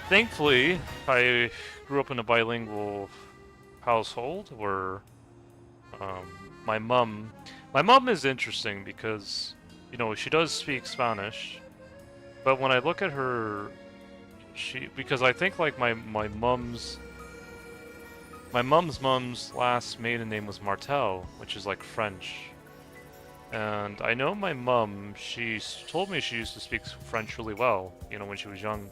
thankfully, I grew up in a bilingual household where my mom is interesting because, you know, she does speak Spanish, but when I look at her, because I think like my mom's last maiden name was Martel, which is like French. And I know my mom, she told me she used to speak French really well, you know, when she was young.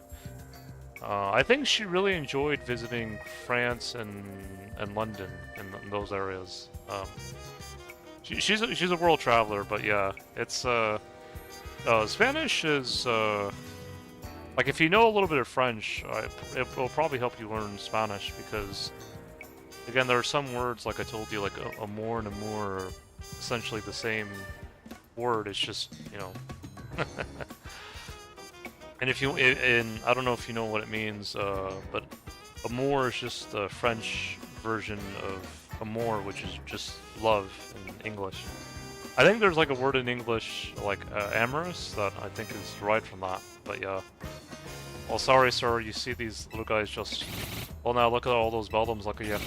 I think she really enjoyed visiting France and London in those areas. She's a world traveler, but yeah, it's Spanish is like, if you know a little bit of French, it will probably help you learn Spanish, because again, there are some words, like I told you, like amour and amour are essentially the same word. It's just, you know. And if you, I don't know if you know what it means, but amour is just the French version of amour, which is just love in English. I think there's like a word in English, like amorous, that I think is derived from that, but yeah. Well, sorry, sir, you see these little guys just... Well, now look at all those beldams, look at you.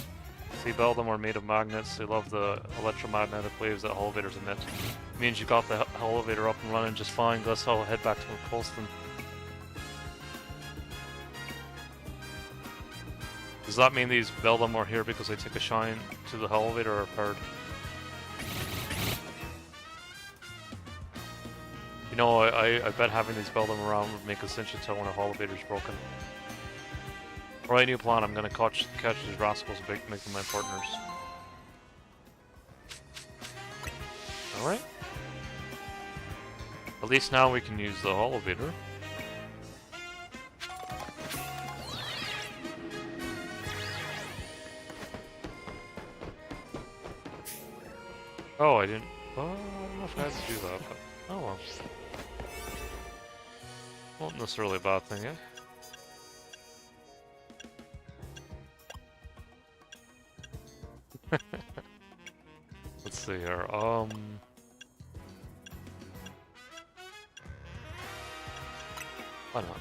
See, beldam are made of magnets. They love the electromagnetic waves that elevators emit. It means you got the elevator up and running just fine. Let's all head back to Colston. Does that mean these beldam are here because they take a shine to the elevator, or paired? You know, I bet having these beldam around would make a cinch until when a elevator's broken. Alright, new plan. I'm gonna catch these rascals and make them my partners. Alright. At least now we can use the elevator. Oh, I didn't... Oh, I don't know if I had to do that, but... Oh well. Not necessarily a bad thing, yeah? see here. Why not?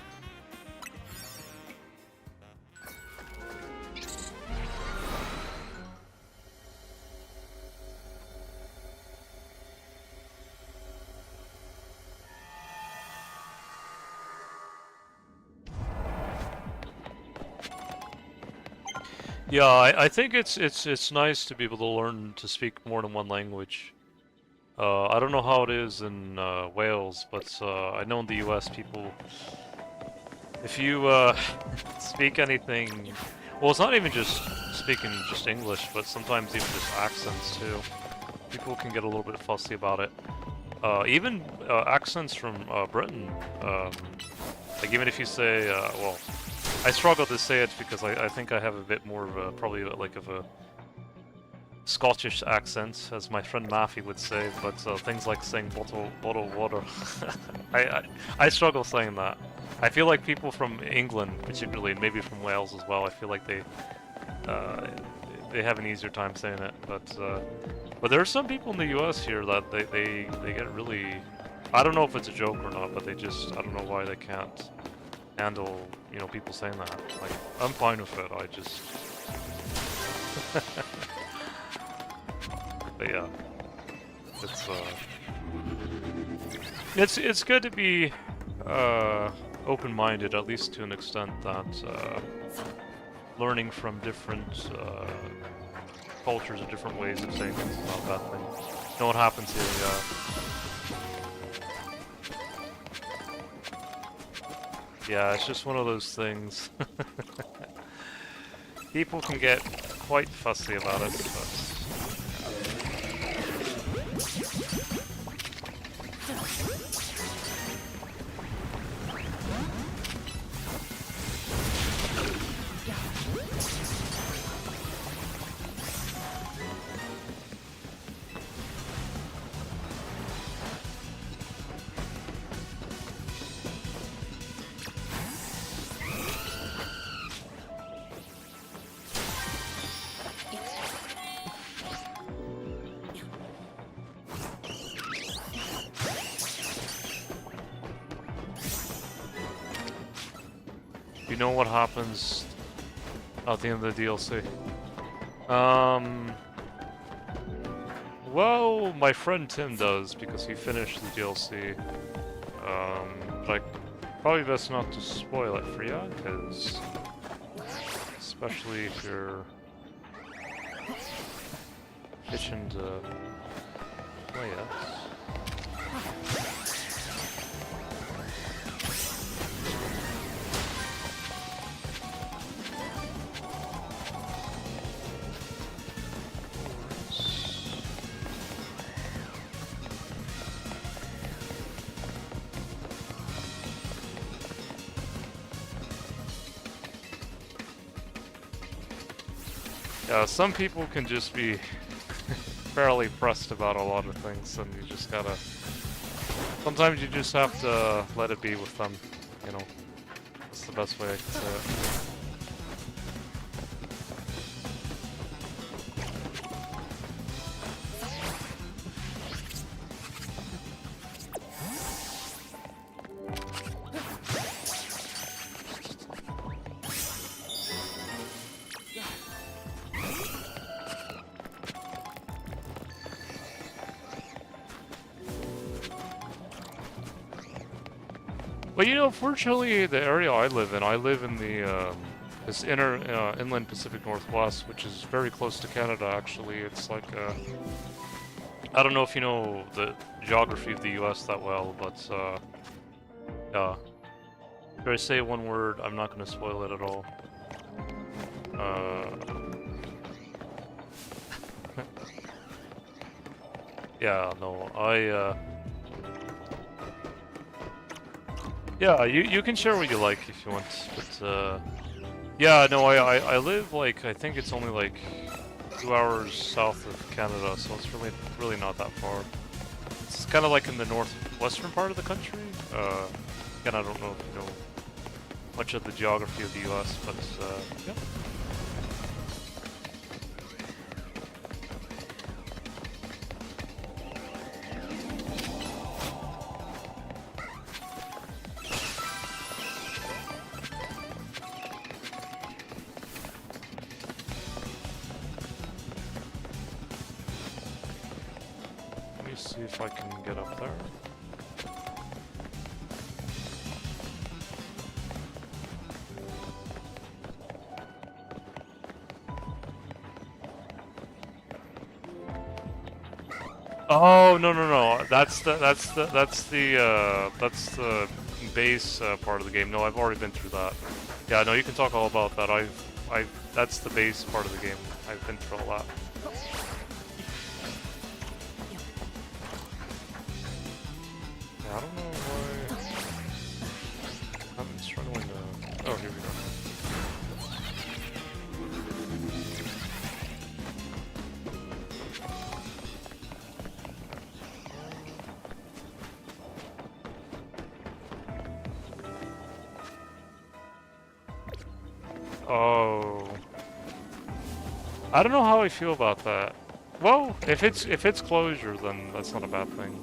Yeah, I think it's nice to be able to learn to speak more than one language. I don't know how it is in Wales, but I know in the US people, if you speak anything, well, it's not even just speaking just English, but sometimes even just accents too. People can get a little bit fussy about it. Even accents from Britain, like even if you say, well, I struggle to say it because I think I have a bit more of a, probably like of a Scottish accent, as my friend Maffy would say, but things like saying bottle water, I struggle saying that. I feel like people from England, particularly, and maybe from Wales as well, I feel like they have an easier time saying it, but there are some people in the US here that they get really, I don't know if it's a joke or not, but they just, I don't know why they can't handle, you know, people saying that. Like, I'm fine with it, I just... But yeah, it's good to be open-minded, at least to an extent, that learning from different cultures or different ways of saying things is not a bad thing. You know what happens here? Yeah, it's just one of those things. People can get quite fussy about it, but... You know what happens at the end of the DLC? Well, my friend Tim does, because he finished the DLC. But probably best not to spoil it for you, because... Especially if you're... itching to play it. Yeah, some people can just be fairly pressed about a lot of things, and you just gotta... Sometimes you just have to let it be with them, you know? That's the best way I can say it. But you know, fortunately, the area I live in the this inland Pacific Northwest, which is very close to Canada. Actually, it's like I don't know if you know the geography of the U.S. that well, but yeah. If I say one word, I'm not going to spoil it at all. Yeah, no, yeah, you can share what you like if you want, but yeah, no, I live like, I think it's only like 2 hours south of Canada, so it's really not that far. It's kind of like in the northwestern part of the country. Again, I don't know if you know much of the geography of the U.S., but yeah. see if I can get up there. Oh no! That's the base part of the game. No, I've already been through that. Yeah, no, you can talk all about that. That's the base part of the game. I've been through all that. Yeah, I don't know why I'm struggling to. Oh, here we go. Oh, I don't know how I feel about that. Well, if it's closure, then that's not a bad thing.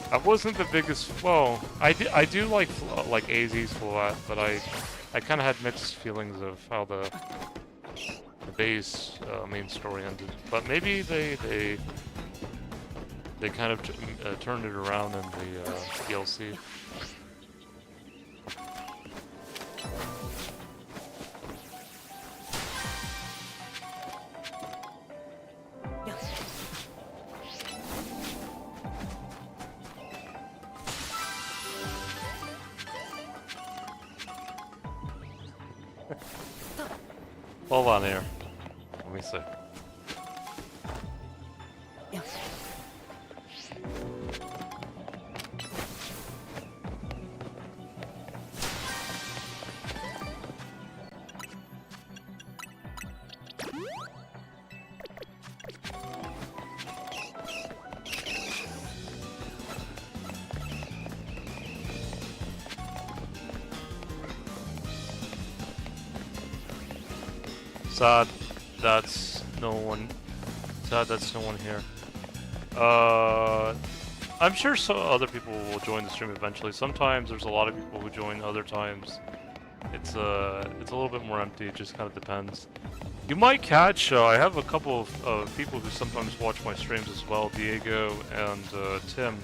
I wasn't the biggest. Well, I do like AZ's flat, but I kind of had mixed feelings of how the base main story ended. But maybe they kind of turned it around in the DLC. Hold on here. Let me see. Sad that's no one. Sad that's no one here. I'm sure other people will join the stream eventually. Sometimes there's a lot of people who join. Other times, it's a little bit more empty. It just kind of depends. You might catch. I have a couple of people who sometimes watch my streams as well. Diego and Tim.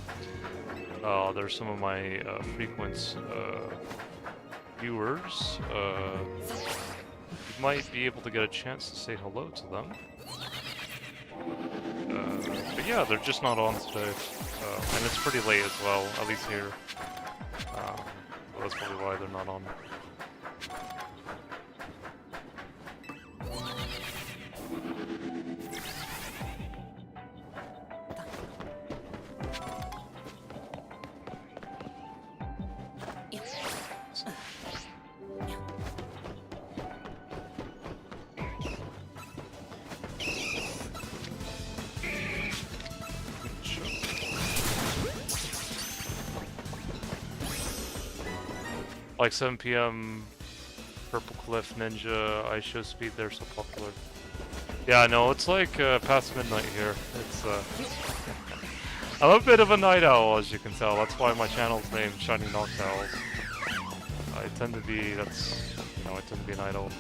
They're some of my frequent viewers. You might be able to get a chance to say hello to them. But yeah, they're just not on today. And it's pretty late as well, at least here. So that's probably why they're not on. Like 7 PM, Purple Cliff, Ninja, Ice Show Speed, they're so popular. Yeah, I know, it's like past midnight here. It's I'm a bit of a night owl, as you can tell. That's why my channel's named Shining Noctowls. I tend to be, I tend to be a night owl.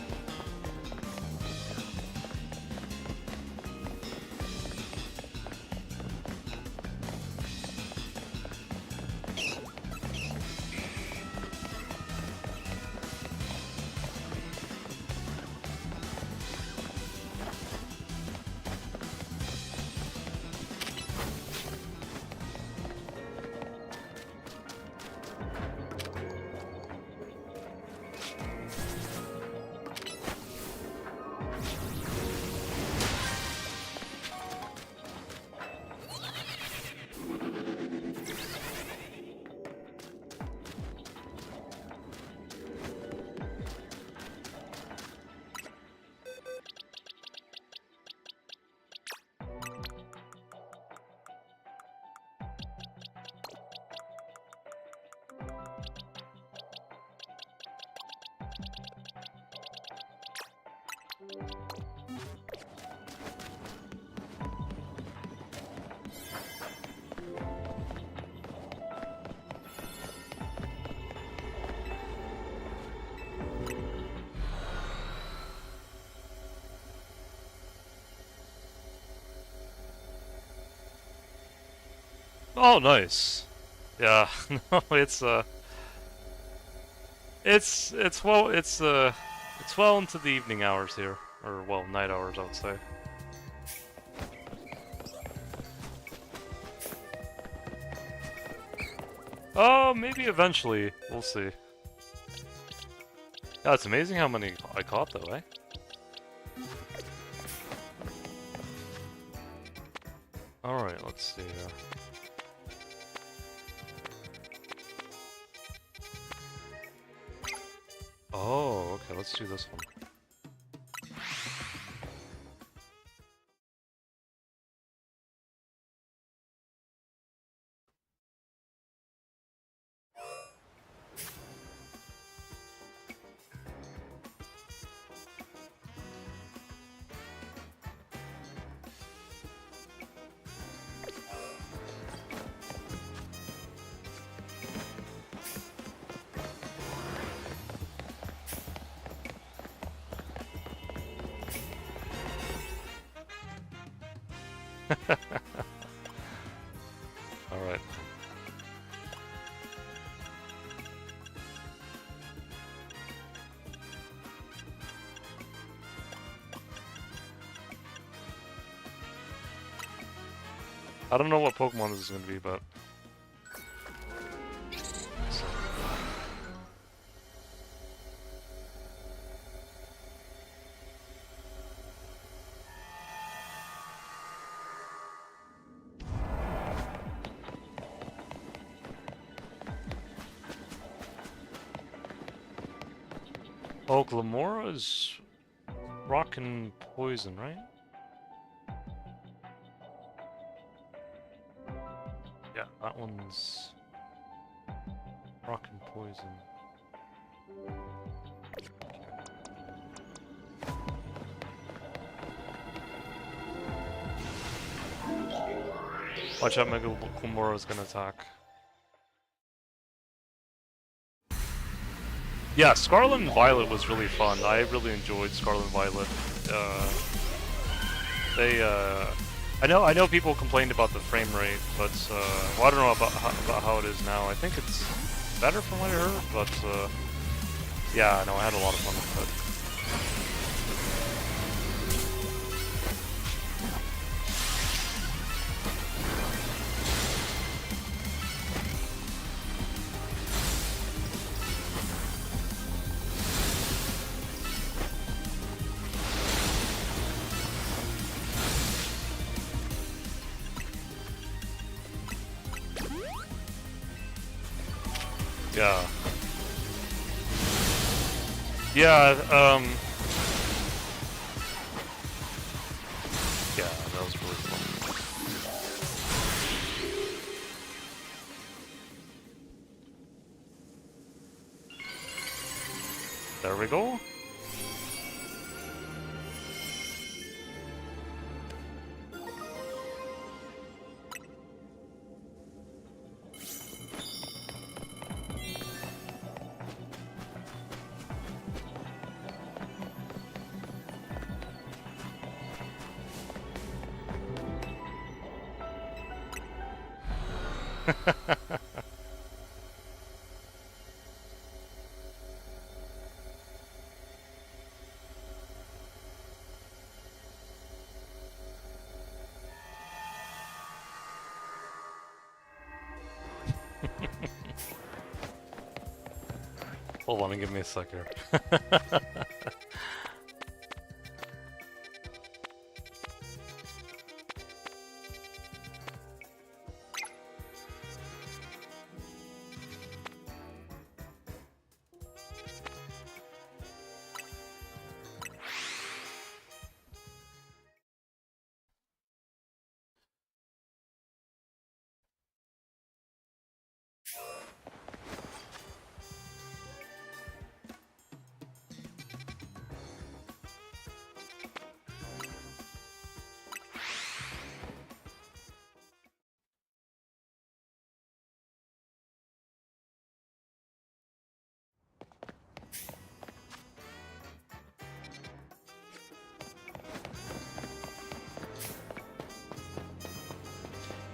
Oh, nice. Yeah, no, it's well into the evening hours here, or well, night hours, I would say. Oh, maybe eventually. We'll see. Yeah, it's amazing how many I caught, though, eh? Alright, let's see here. Oh, okay, let's do this one. Alright. I don't know what Pokemon this is gonna be, but... Oh, Glamora is rock and poison, right? Yeah, that one's rock and poison. Watch out, Mega Glamora is gonna attack. Yeah, Scarlet and Violet was really fun. I really enjoyed Scarlet and Violet. I know people complained about the frame rate, but well, I don't know about how it is now. I think it's better from what I heard, but yeah, no, I had a lot of fun with it. Yeah. Yeah, yeah, that was really fun. There we go. Hold on and give me a sec here.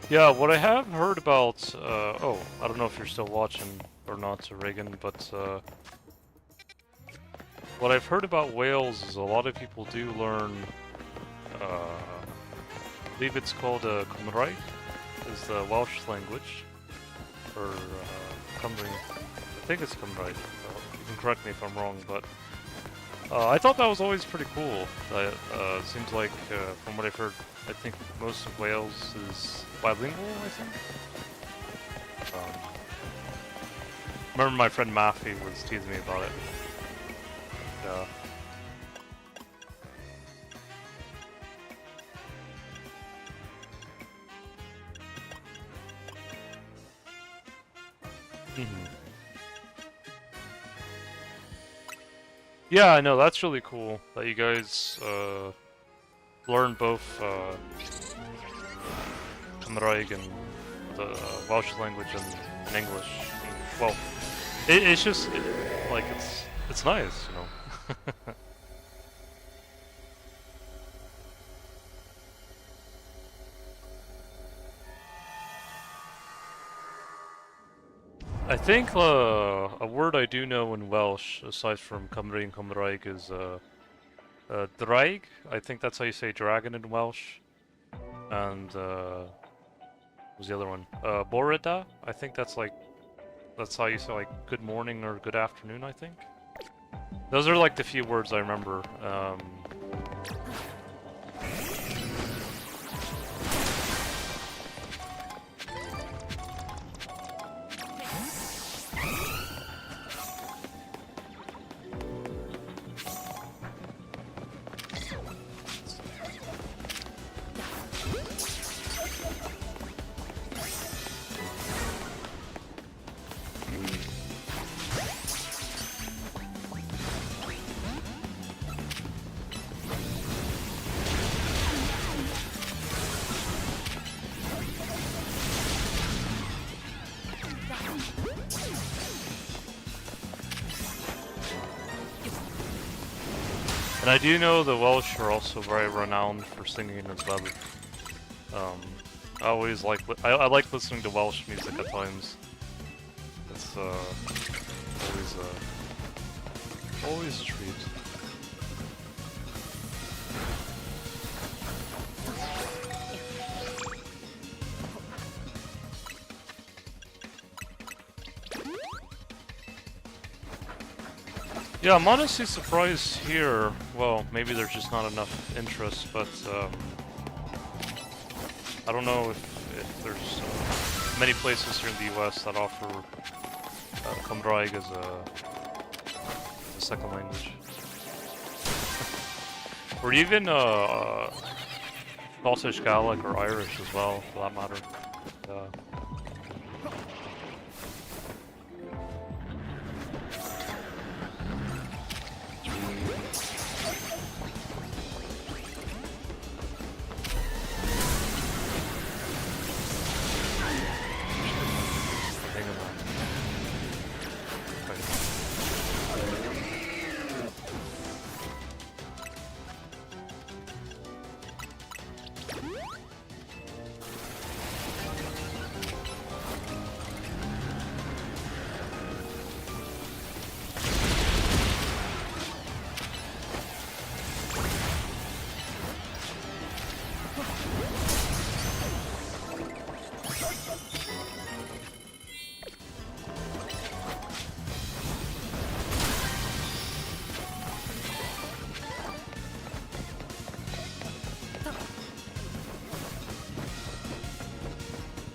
Yeah, what I have heard about, oh, I don't know if you're still watching or not, Reagan, but what I've heard about Wales is a lot of people do learn, I believe it's called Cymraeg, is the Welsh language, or Cymru. I think it's Cymraeg. You can correct me if I'm wrong, but I thought that was always pretty cool. That seems like, from what I've heard, I think most of Wales is bilingual, I think. Remember my friend Maffey was teasing me about it. Yeah. Yeah, I know, that's really cool that you guys learn both Cymraeg and the Welsh language and English. Well, it's just like it's nice, you know. I think a word I do know in Welsh, aside from Cymru and Cymraeg, is draig. I think that's how you say dragon in Welsh. And what was the other one? Borida. I think that's how you say like good morning or good afternoon. I think those are like the few words I remember. And I do know the Welsh are also very renowned for singing as well. I always I like listening to Welsh music at times. It's always a treat. Yeah, I'm honestly surprised here. Well, maybe there's just not enough interest, but I don't know if there's many places here in the US that offer Cymraeg as a second language. Or even Scottish Gaelic or Irish as well, for that matter.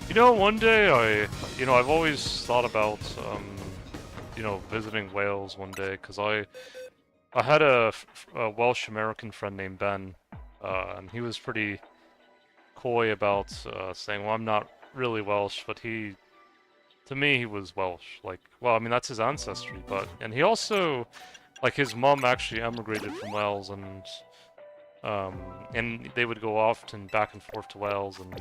You know, one day I've always thought about, visiting Wales one day, because I had a Welsh American friend named Ben, and he was pretty coy about saying, well, I'm not really Welsh, but to me, he was Welsh. Like, well, I mean, that's his ancestry, and he also, like, his mom actually emigrated from Wales, and they would go often back and forth to Wales, and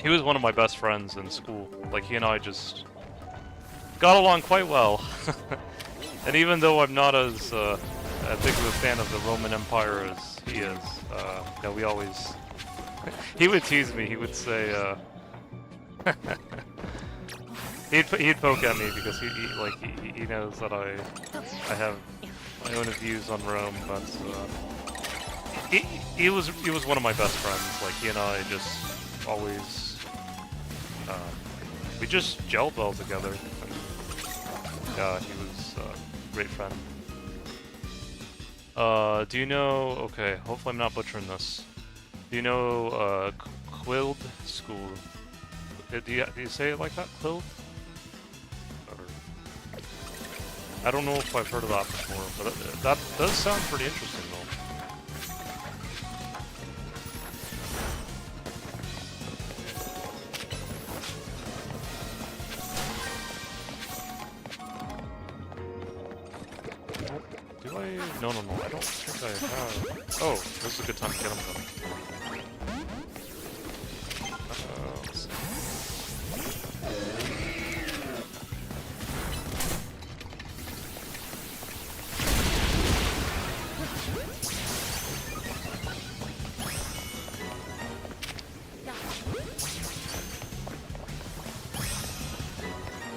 he was one of my best friends in school. Like, he and I just got along quite well. And even though I'm not as big of a fan of the Roman Empire as he is, we always... he would tease me. He would say, He'd poke at me because he knows that I have my own views on Rome, but he was one of my best friends. Like he and I just always we just gelled well together. And, yeah, he was a great friend. Do you know? Okay, hopefully I'm not butchering this. Do you know Quild School? Do you say it like that, Quild? I don't know if I've heard of that before, but that does sound pretty interesting, though. Do I? No, I don't think I have. Oh, this is a good time to get them done. Let's see.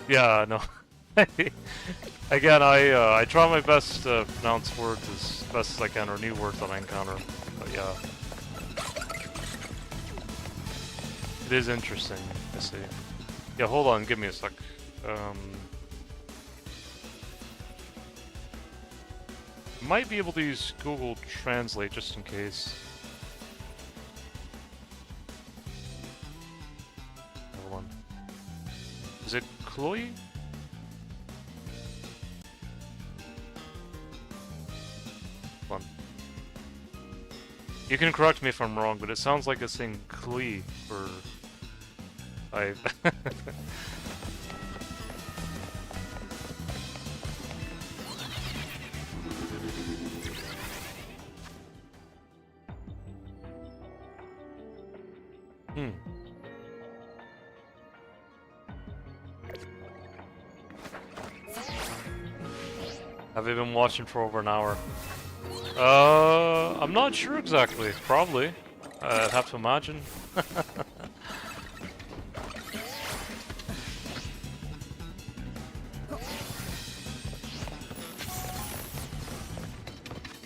Yeah, no. Again, I try my best to pronounce words as best as I can, or new words that I encounter. But yeah, it is interesting. I see. Yeah, hold on, give me a sec. Might be able to use Google Translate just in case. Hold on. Is it Chloe? Hold on. You can correct me if I'm wrong, but it sounds like it's saying Chloe for I. Have you been watching for over an hour? I'm not sure exactly. Probably. I'd have to imagine.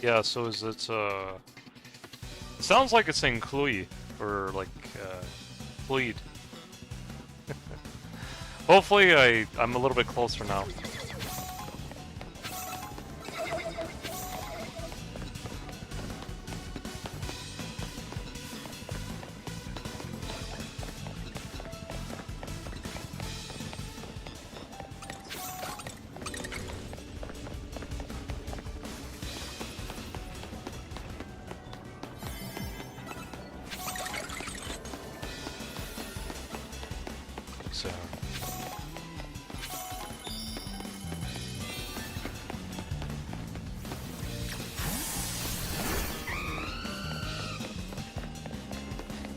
Yeah, so is it, it sounds like it's saying Chloe, or like, Fleed. Hopefully I'm a little bit closer now.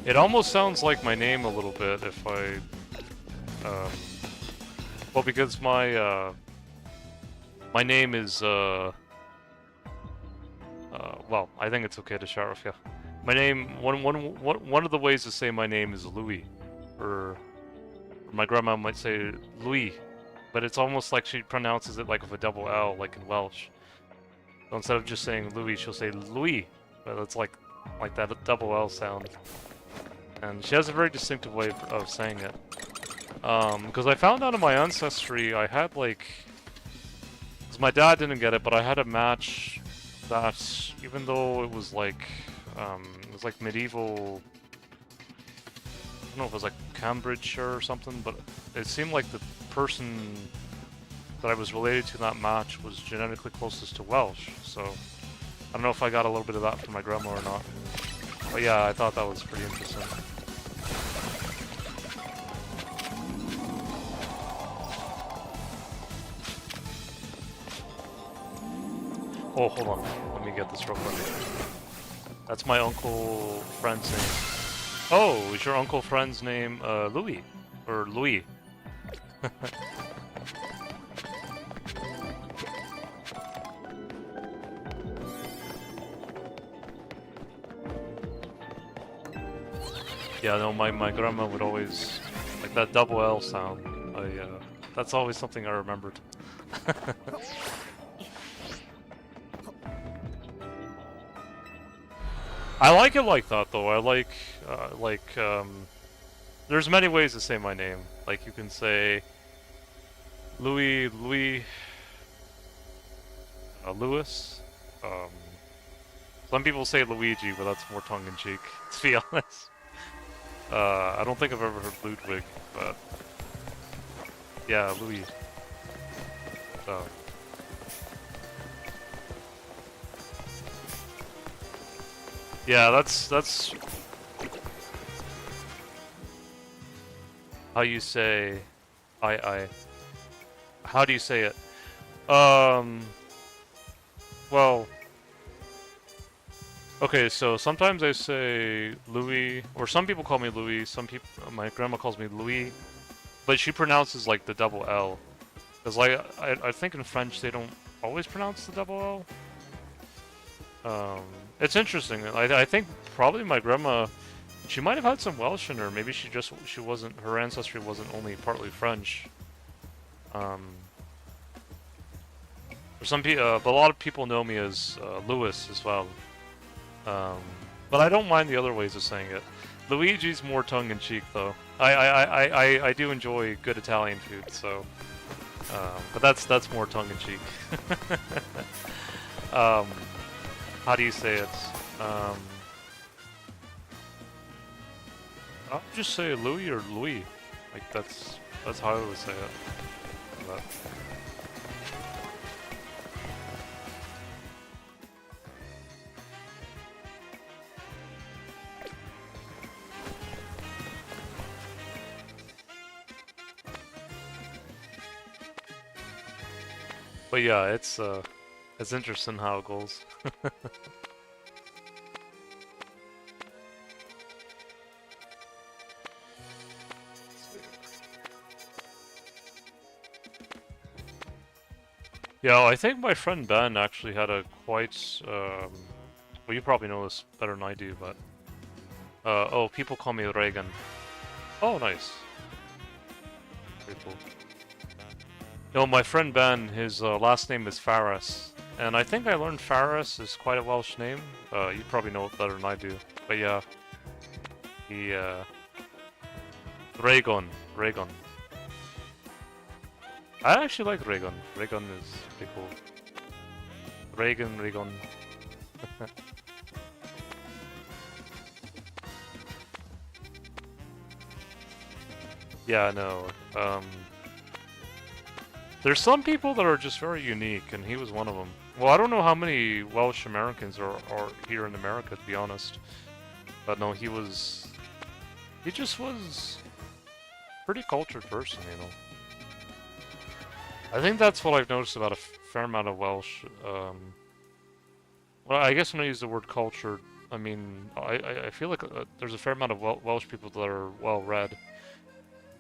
It almost sounds like my name a little bit if I, well, because my name is, well, I think it's okay to share with you. My name, one of the ways to say my name is Louis, or my grandma might say Louis, but it's almost like she pronounces it like with a double L, like in Welsh. So instead of just saying Louis, she'll say Louis, but it's like that double L sound. And she has a very distinctive way of saying it. Because I found out in my ancestry, I had like... Because my dad didn't get it, but I had a match that, even though it was like medieval... I don't know if it was like Cambridgeshire or something, but it seemed like the person that I was related to in that match was genetically closest to Welsh, so... I don't know if I got a little bit of that from my grandma or not. But yeah, I thought that was pretty interesting. Oh, hold on. Let me get this real quick. That's my uncle friend's name. Oh, is your uncle friend's name Louis? Or Louis? Yeah, no, my grandma would always Like that double L sound. That's always something I remembered. I like it like that though. I there's many ways to say my name. Like you can say Louis, Lewis. Um, some people say Luigi, but that's more tongue-in-cheek, to be honest. I don't think I've ever heard Ludwig, but yeah, Louis. So. Yeah, that's how you say I. How do you say it? Well, okay, so sometimes I say Louis, or some people call me Louis, some people, my grandma calls me Louis, but she pronounces like the double L. Because like, I think in French they don't always pronounce the double L. It's interesting. I think probably my grandma, she might have had some Welsh in her. Maybe she wasn't, her ancestry wasn't only partly French. For some people, but a lot of people know me as Lewis as well. But I don't mind the other ways of saying it. Luigi's more tongue-in-cheek though. I do enjoy good Italian food, so. But that's more tongue-in-cheek. How do you say it? I'll just say Louis or Louis. Like that's how I would say it. But yeah, it's interesting how it goes. Yeah, I think my friend Ben actually had a quite, well, you probably know this better than I do, but, oh, people call me Reagan. Oh, nice. Pretty cool. No, my friend Ben, his last name is Faris, and I think I learned Faris is quite a Welsh name. You probably know it better than I do, but yeah. He, Rhaegon. I actually like Rhaegon. Rhaegon is pretty cool. Rhaegon. Yeah, no. There's some people that are just very unique, and he was one of them. Well, I don't know how many Welsh Americans are here in America, to be honest. But no, he just was a pretty cultured person, you know. I think that's what I've noticed about a fair amount of Welsh. Well, I guess when I use the word cultured, I mean, I feel like there's a fair amount of Welsh people that are well-read.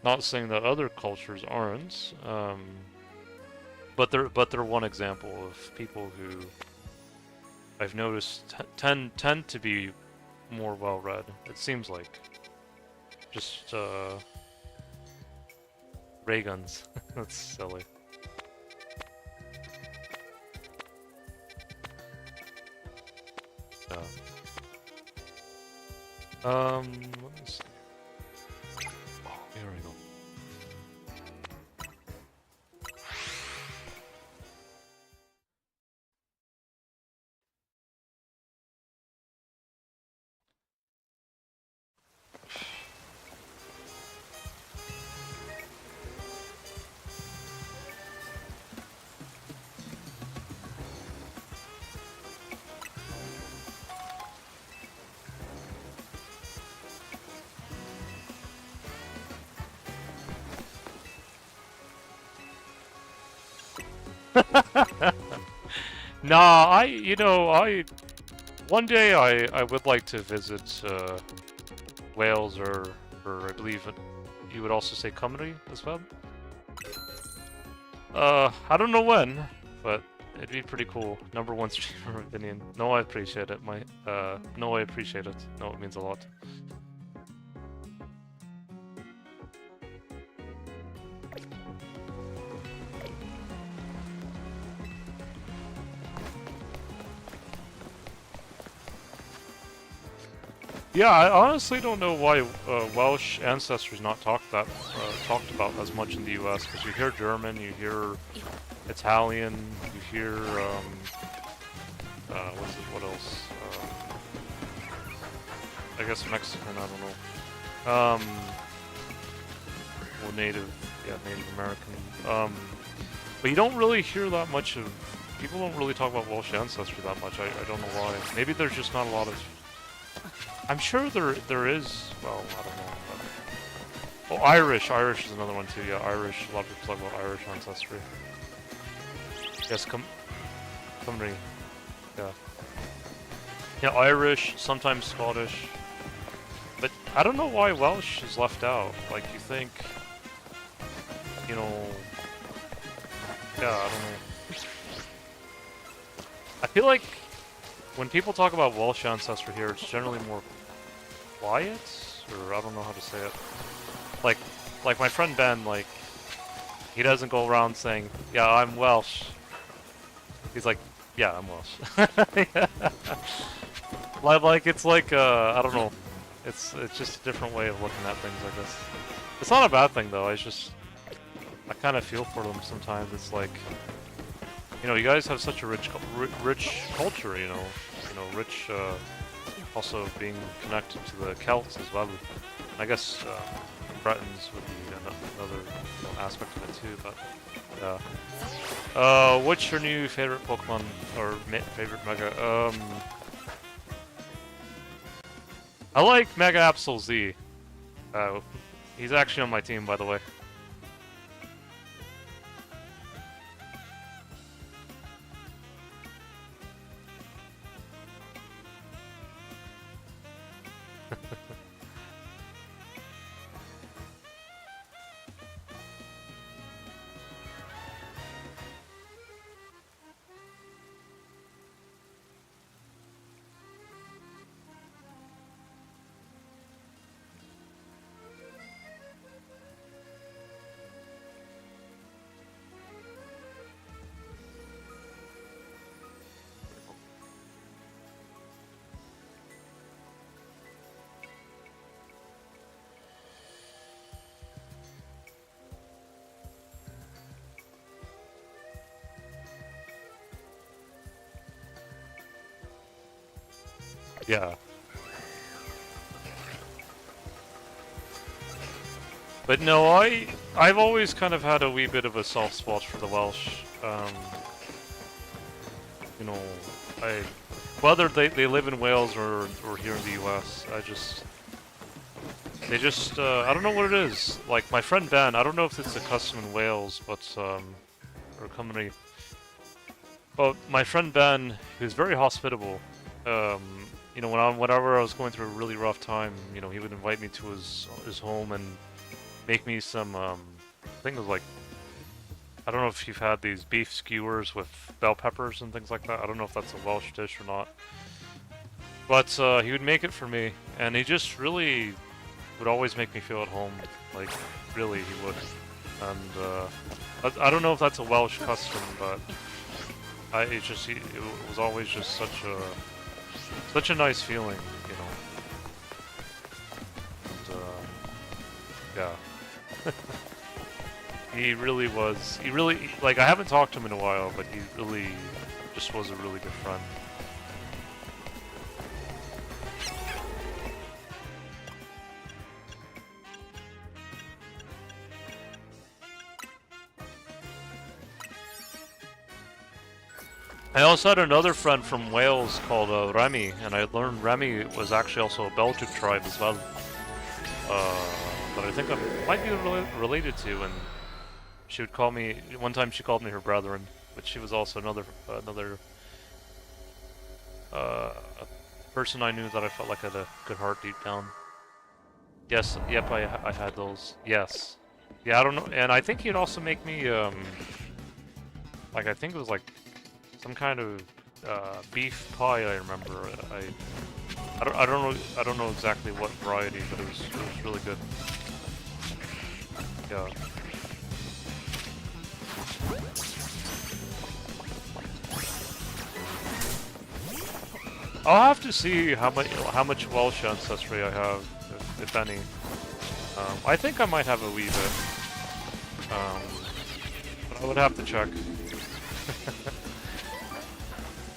Not saying that other cultures aren't, but they're one example of people who I've noticed tend to be more well-read. It seems like just ray guns. That's silly. Let me see. Oh, here we go. Nah, one day I would like to visit Wales or I believe you would also say Cymru as well. I don't know when, but it'd be pretty cool. Number one streamer opinion. No, I appreciate it. No, I appreciate it. No, it means a lot. Yeah, I honestly don't know why Welsh ancestry is not talked about as much in the U.S. Because you hear German, you hear Italian, you hear what is it? What else? I guess Mexican. I don't know. Well, Native American. But you don't really hear that much of. People don't really talk about Welsh ancestry that much. I don't know why. Maybe there's just not a lot of. I'm sure there is. Well, I don't know. Oh, Irish. Irish is another one too. Yeah, Irish. A lot of people talk about Irish ancestry. Yes, Cymru. Yeah. Yeah, Irish. Sometimes Scottish. But I don't know why Welsh is left out. Like, you think, you know, yeah, I don't know. I feel like when people talk about Welsh ancestry here, it's generally more quiet, or I don't know how to say it. Like my friend Ben, like, he doesn't go around saying, yeah, I'm Welsh. He's like, yeah, I'm Welsh. Yeah. Like, it's like, I don't know. It's just a different way of looking at things, I guess. It's not a bad thing, though. I kind of feel for them sometimes. It's like, you know, you guys have such a rich culture, you know, rich, also being connected to the Celts as well. I guess Bretons would be another aspect of it too, but yeah. What's your new favorite Pokemon or favorite Mega? I like Mega Absol Z. He's actually on my team, by the way. Yeah. But no, I've always kind of had a wee bit of a soft spot for the Welsh. You know, whether they live in Wales or here in the US, they just I don't know what it is. Like my friend Ben, I don't know if it's a custom in Wales, but or Cymru. But my friend Ben, who's very hospitable, you know, whenever I was going through a really rough time, you know, he would invite me to his home and make me some, I think it was like, I don't know if you've had these beef skewers with bell peppers and things like that. I don't know if that's a Welsh dish or not. But he would make it for me, and he just really would always make me feel at home. Like, really, he would. And I don't know if that's a Welsh custom, but it was always just such a nice feeling, you know. And, yeah. He really, like, I haven't talked to him in a while, but he really just was a really good friend. I also had another friend from Wales called Remy, and I learned Remy was actually also a Belgic tribe as well. But I think I might be related to, and she would call me, one time she called me her brethren, but she was also another person I knew that I felt like had a good heart deep down. Yes, yep, I had those. Yes. Yeah, I don't know, and I think he'd also make me, like, I think it was like some kind of beef pie. I remember. I don't know exactly what variety, but it was really good. Yeah. I'll have to see how much Welsh ancestry I have, if any. I think I might have a wee bit. But I would have to check.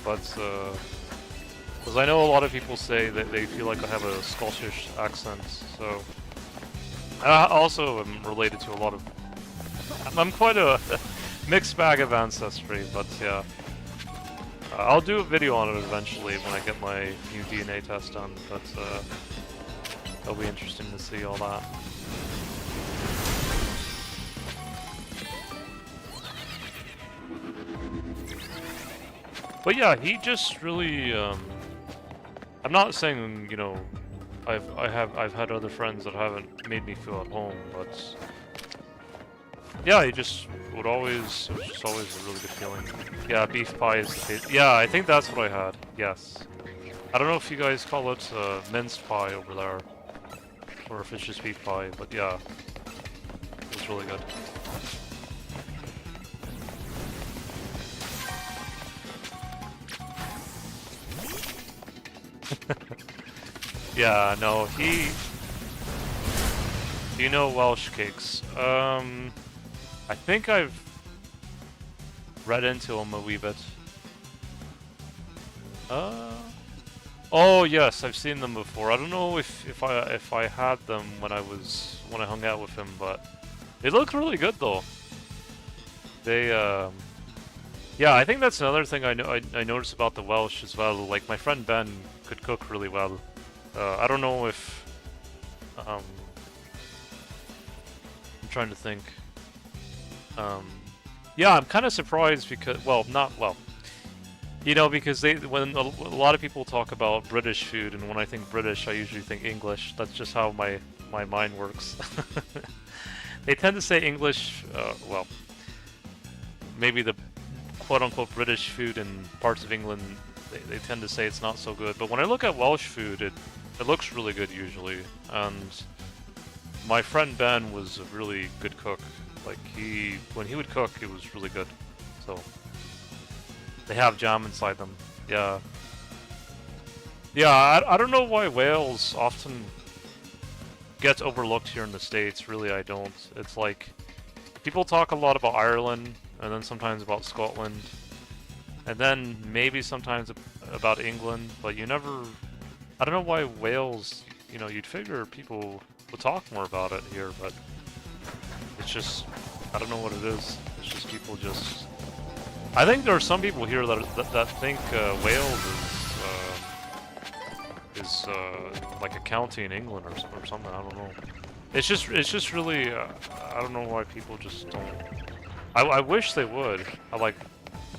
But, because I know a lot of people say that they feel like I have a Scottish accent, so... I also am related to a lot of... I'm quite a mixed bag of ancestry, but yeah. I'll do a video on it eventually when I get my new DNA test done, but it'll be interesting to see all that. But yeah, he just really, I'm not saying, you know, I've had other friends that haven't made me feel at home, but yeah, he just would always, it was just always a really good feeling. Yeah, beef pie is the taste. Yeah, I think that's what I had, yes. I don't know if you guys call it minced pie over there, or if it's just beef pie, but yeah, it was really good. Yeah, no, he... Do you know Welsh cakes? I think I've read into them a wee bit. Oh yes, I've seen them before. I don't know if I had them when I hung out with him, but they look really good though. They yeah, I think that's another thing I noticed about the Welsh as well. Like my friend Ben could cook really well. I don't know if I'm trying to think. Yeah, I'm kind of surprised because, well, not well. You know, because when a lot of people talk about British food, and when I think British, I usually think English. That's just how my mind works. They tend to say English, well, maybe the quote-unquote British food in parts of England, they tend to say it's not so good. But when I look at Welsh food, it looks really good usually. And my friend Ben was a really good cook. Like when he would cook, it was really good. So they have jam inside them. Yeah. Yeah, I don't know why Wales often gets overlooked here in the States. Really, I don't. It's like people talk a lot about Ireland, and then sometimes about Scotland, and then maybe sometimes about England, but you never... I don't know why Wales, you know, you'd figure people would talk more about it here, but it's just... I don't know what it is. It's just people just... I think there are some people here that think Wales is like a county in England or something. I don't know. It's just really I don't know why people just don't. I wish they would.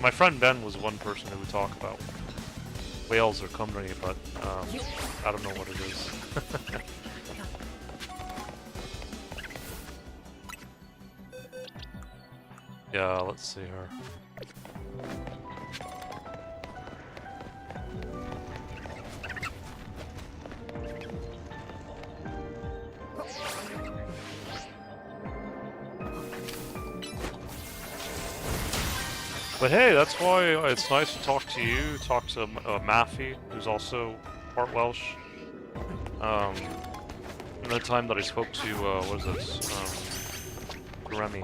My friend Ben was one person who would talk about Wales or Cymru, but I don't know what it is. Yeah, let's see her. But hey, that's why it's nice to talk to you, talk to Maffy, who's also part Welsh. And the time that I spoke to, what is this, Grammy.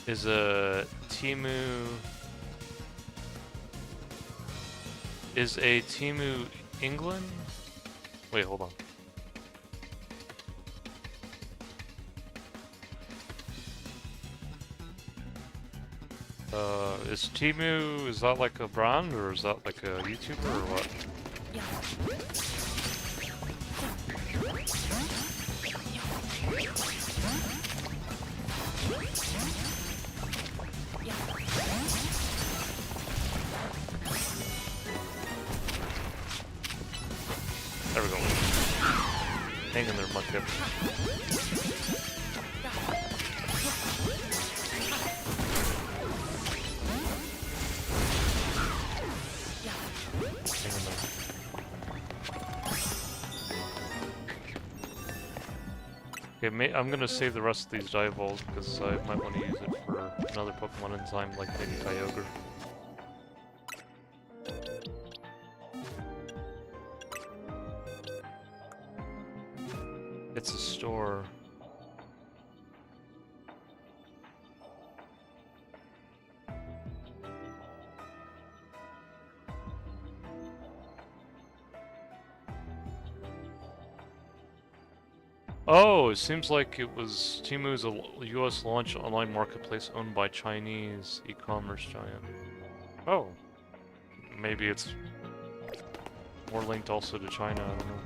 Is a Timu England? Wait, hold on. Is Timu, is that like a brand, or is that like a YouTuber, or what? There we go. Hang in there, Mudkip. Okay, I'm gonna save the rest of these Diaballs because I might want to use it for another Pokemon in time, like maybe Kyogre. It's a store. Oh, it seems like it was Temu's a US launch online marketplace owned by Chinese e-commerce giant. Oh, maybe it's more linked also to China, I don't know.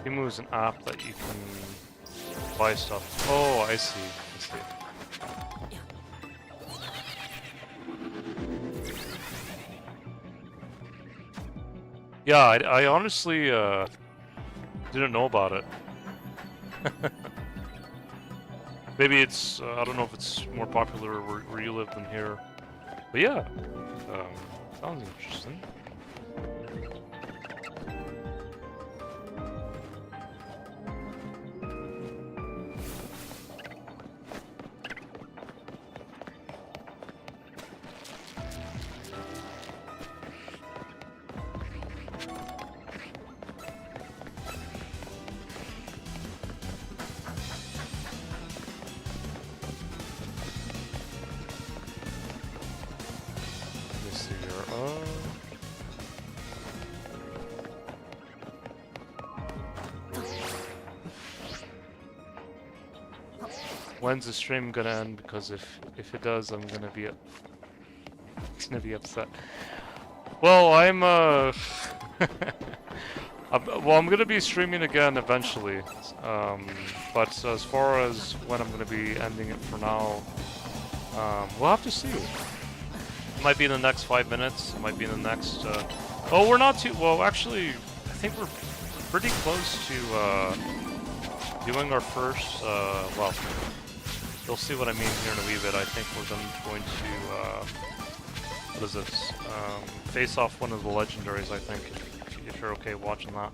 Temu is an app that you can buy stuff. Oh, I see. I see. Yeah, I honestly didn't know about it. Maybe it's I don't know if it's more popular where you live than here. But yeah, sounds interesting. When's the stream gonna end? Because if it does, I'm gonna be upset. Well, I'm gonna be streaming again eventually. But as far as when I'm gonna be ending it for now, we'll have to see. It might be in the next 5 minutes. It might be in the next. Oh, we're not too. Well, actually, I think we're pretty close to doing our first. Well, you'll see what I mean here in a wee bit. I think we're going to. What is this? Face off one of the legendaries. I think. If you're okay watching that.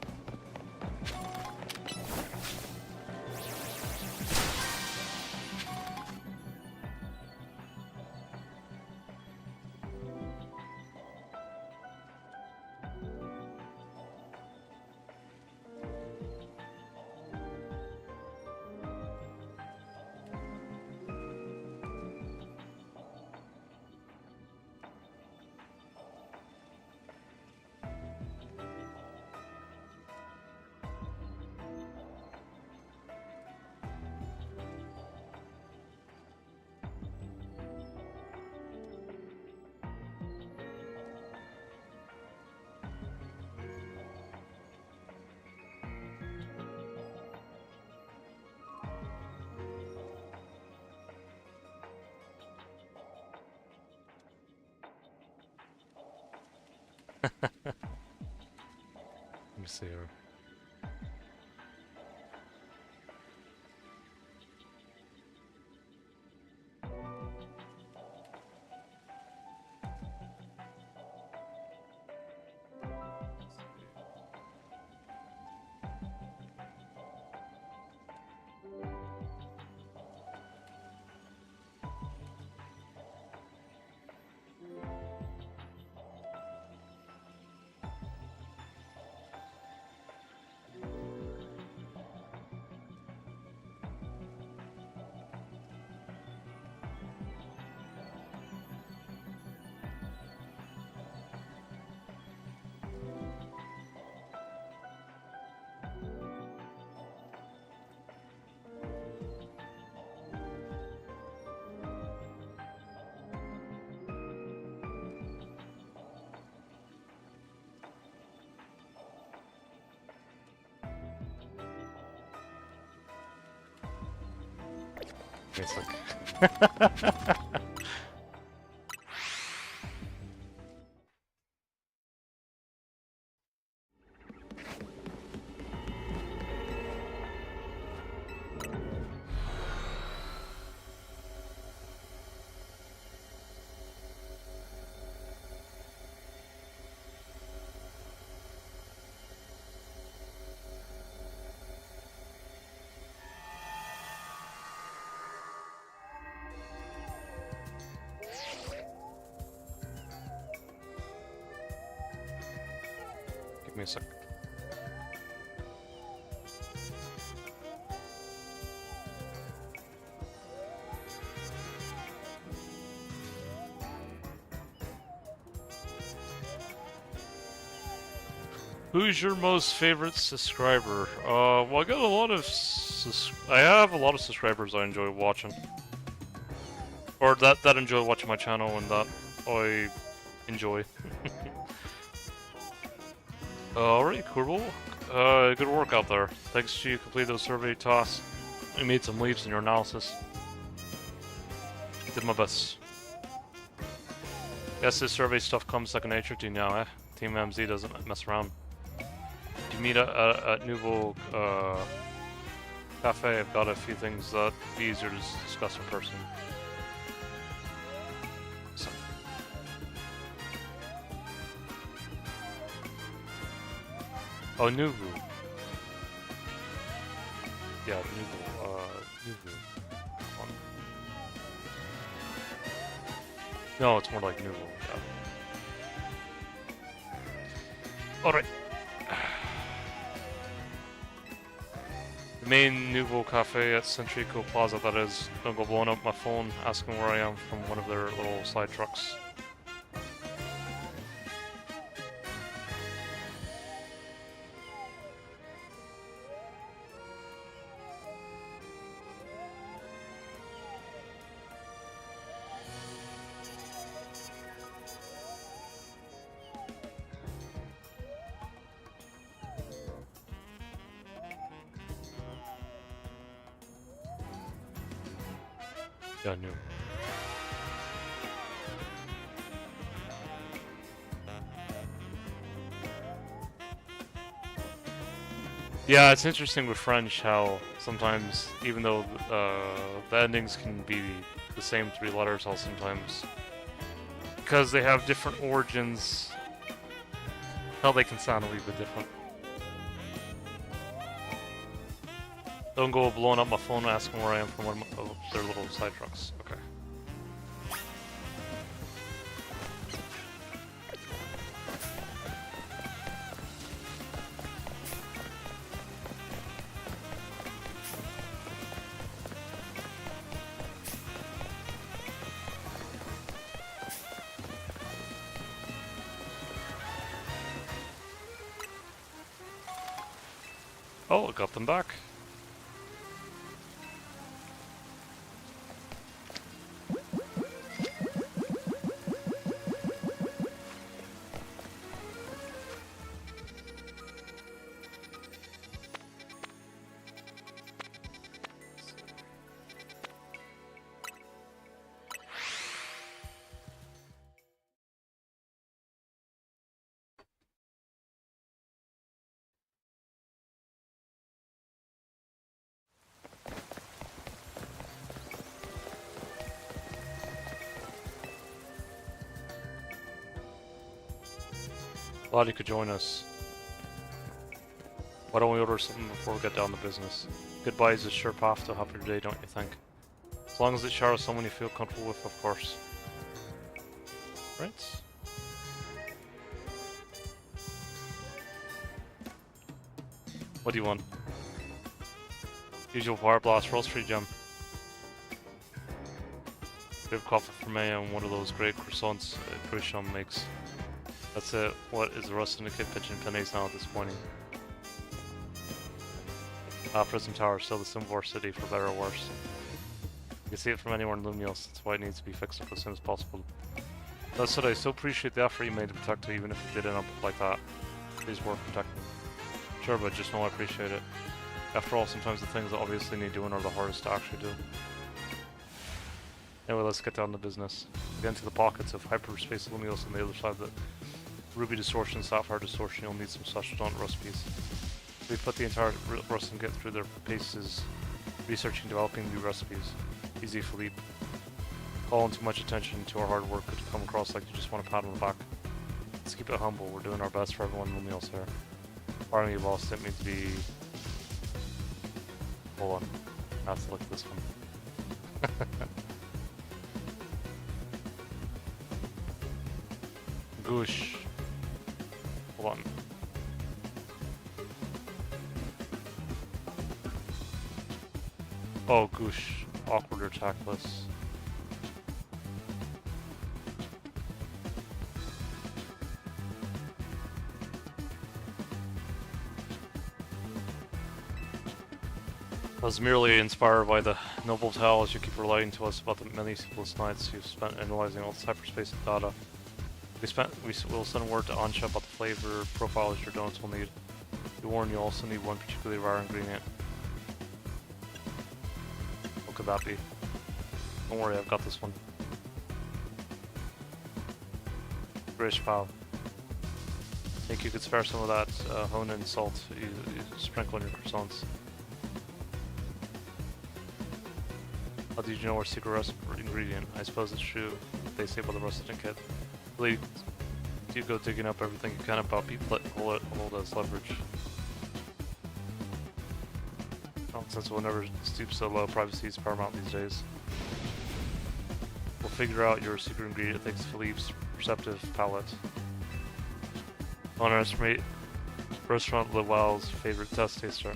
Let me see here. Basic. Give me a sec. Who's your most favorite subscriber? Well, I got a lot of I have a lot of subscribers I enjoy watching, or that enjoy watching my channel and that I enjoy. Alright, cool. Good work out there. Thanks to you completed those survey tasks. You made some leaps in your analysis. Did my best. Guess this survey stuff comes second nature to you now, eh? Team MZ doesn't mess around. If you meet at Nouveau Cafe, I've got a few things that be easier to discuss in person. So. Oh, Nouveau. Yeah, Nouveau. Nouveau. No, it's more like Nouveau. Yeah. Alright. The main Nouveau Cafe at Centrico Plaza, that is. Don't go blowing up my phone asking where I am from one of their little side trucks. Yeah, new. Yeah, it's interesting with French how sometimes, even though the endings can be the same three letters all sometimes, because they have different origins, how they can sound a little bit different. Don't go blowing up my phone asking where I am from one of their little side trucks. Okay. Oh, I got them back. Glad you could join us. Why don't we order something before we get down to business? Goodbye is a sure path to a happier day, don't you think? As long as it shares someone you feel comfortable with, of course. Right? What do you want? Usual Fire Blast Roastery Gem. Bit of coffee for me and one of those great croissants Grisham makes. That's it. What is the rust in the kid pitching pennies now disappointing? Prism Tower, still the symbol of our city, for better or worse. You can see it from anywhere in Lumios, that's why it needs to be fixed up as soon as possible. That said, I still appreciate the effort you made to protect it, even if it did end up like that. Please work protecting. Sure, but just know I appreciate it. After all, sometimes the things that obviously need doing are the hardest to actually do. Anyway, let's get down to business. Get into the pockets of hyperspace lumios on the other side of the ruby distortion, sapphire distortion. You'll need some such recipes. We put the entire Russian get through their paces, researching, developing new recipes. Easy, Philippe. Calling too much attention to our hard work could come across like you just want a pat on the back. Let's keep it humble. We're doing our best for everyone in the meals here. Pardon me, boss. Didn't mean to be. Hold on. I have to look at this one. Goosh. Hold on. Oh, goosh. Awkward or tactless. I was merely inspired by the noble tales you keep relating to us about the many sleepless nights you've spent analyzing all this hyperspace data. We will send word to Ansha about the flavor profiles your donuts will need. We warn you also need one particularly rare ingredient. What could that be? Don't worry, I've got this one. British pal. Think you could spare some of that Honan salt you sprinkle on your croissants. How did you know our secret recipe ingredient? I suppose it's true what they say about the rusted kit. Really, you go digging up everything you can about people that hold as leverage. Since we'll never stoop so low, privacy is paramount these days. We'll figure out your secret ingredient thanks to Philippe's perceptive palate. Don't underestimate Restaurant Le Wild's favorite test taster.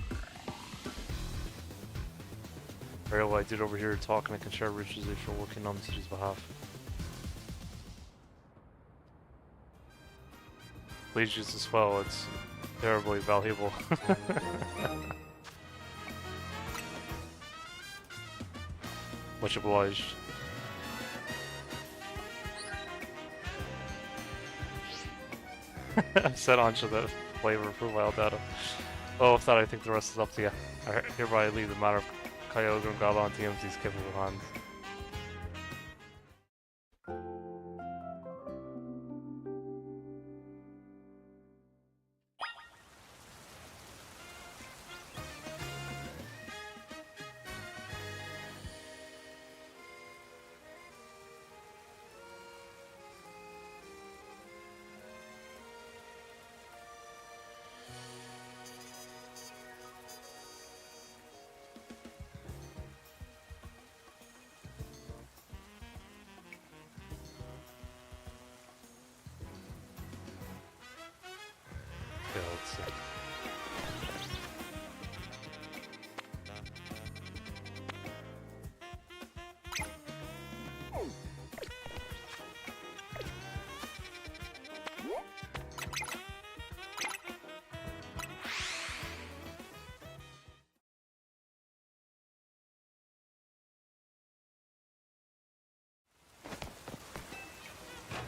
Very well, I did over here talk and I can share riches if you're working on the city's behalf. Wages as well, it's terribly valuable. Much obliged. I said onto the flavor profile data. Oh, if that, I think the rest is up to you. I hereby leave the matter of Kyogre and Galon TMC's capable hands. Yeah, let's see.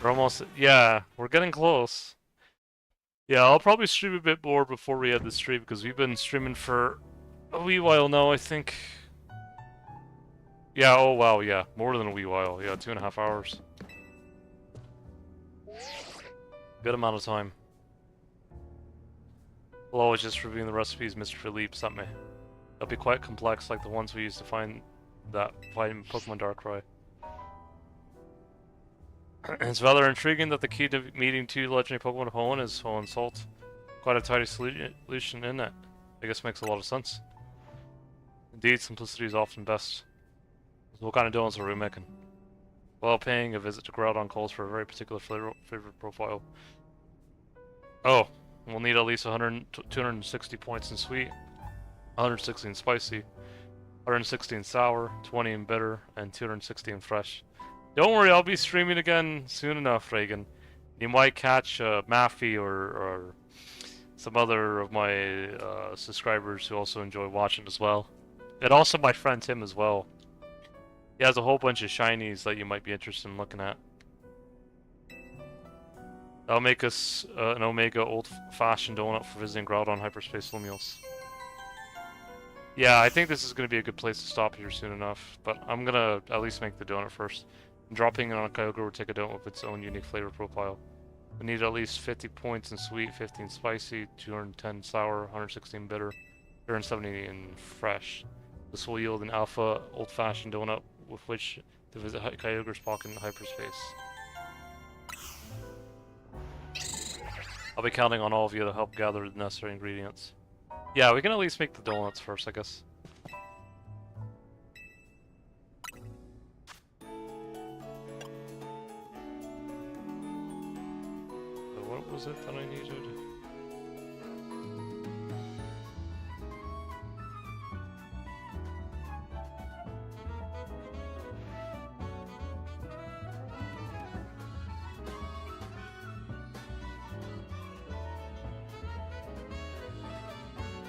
We're almost, yeah, we're getting close. Yeah, I'll probably stream a bit more before we end the stream because we've been streaming for a wee while now, I think. Yeah, oh wow, yeah, more than a wee while. Yeah, 2.5 hours. Good amount of time. We'll always just reviewing the recipes Mr. Philippe sent me. They'll be quite complex like the ones we used to find in Pokemon Darkrai. It's rather intriguing that the key to meeting 2 legendary Pokemon Hoenn is Hoenn Salt. Quite a tidy solution in it. I guess makes a lot of sense. Indeed, simplicity is often best. So what kind of donuts are we making? While paying a visit to Groudon calls for a very particular flavor profile. Oh, we'll need at least 260 points in sweet, 160 in spicy, 160 in sour, 20 in bitter, and 260 in fresh. Don't worry, I'll be streaming again soon enough, Reagan. You might catch Maffy or some other of my subscribers who also enjoy watching as well. And also my friend Tim as well. He has a whole bunch of shinies that you might be interested in looking at. That'll make us an Omega old-fashioned donut for visiting Groudon Hyperspace Lumios. Yeah, I think this is going to be a good place to stop here soon enough, but I'm going to at least make the donut first. Dropping it on a Kyogre will take a donut with its own unique flavor profile. We need at least 50 points in sweet, 15 spicy, 210 sour, 116 bitter, 270 in fresh. This will yield an alpha old-fashioned donut with which to visit Kyogre's pocket in hyperspace. I'll be counting on all of you to help gather the necessary ingredients. Yeah, we can at least make the donuts first, I guess. So what was it that I needed?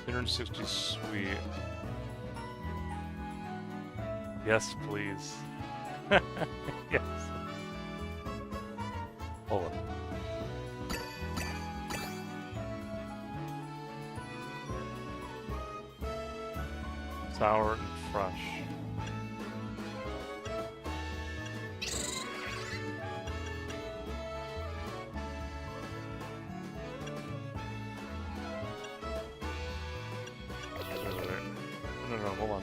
$160 sweet. Yes, please. Yes. Hold on. Sour and fresh. No, hold on.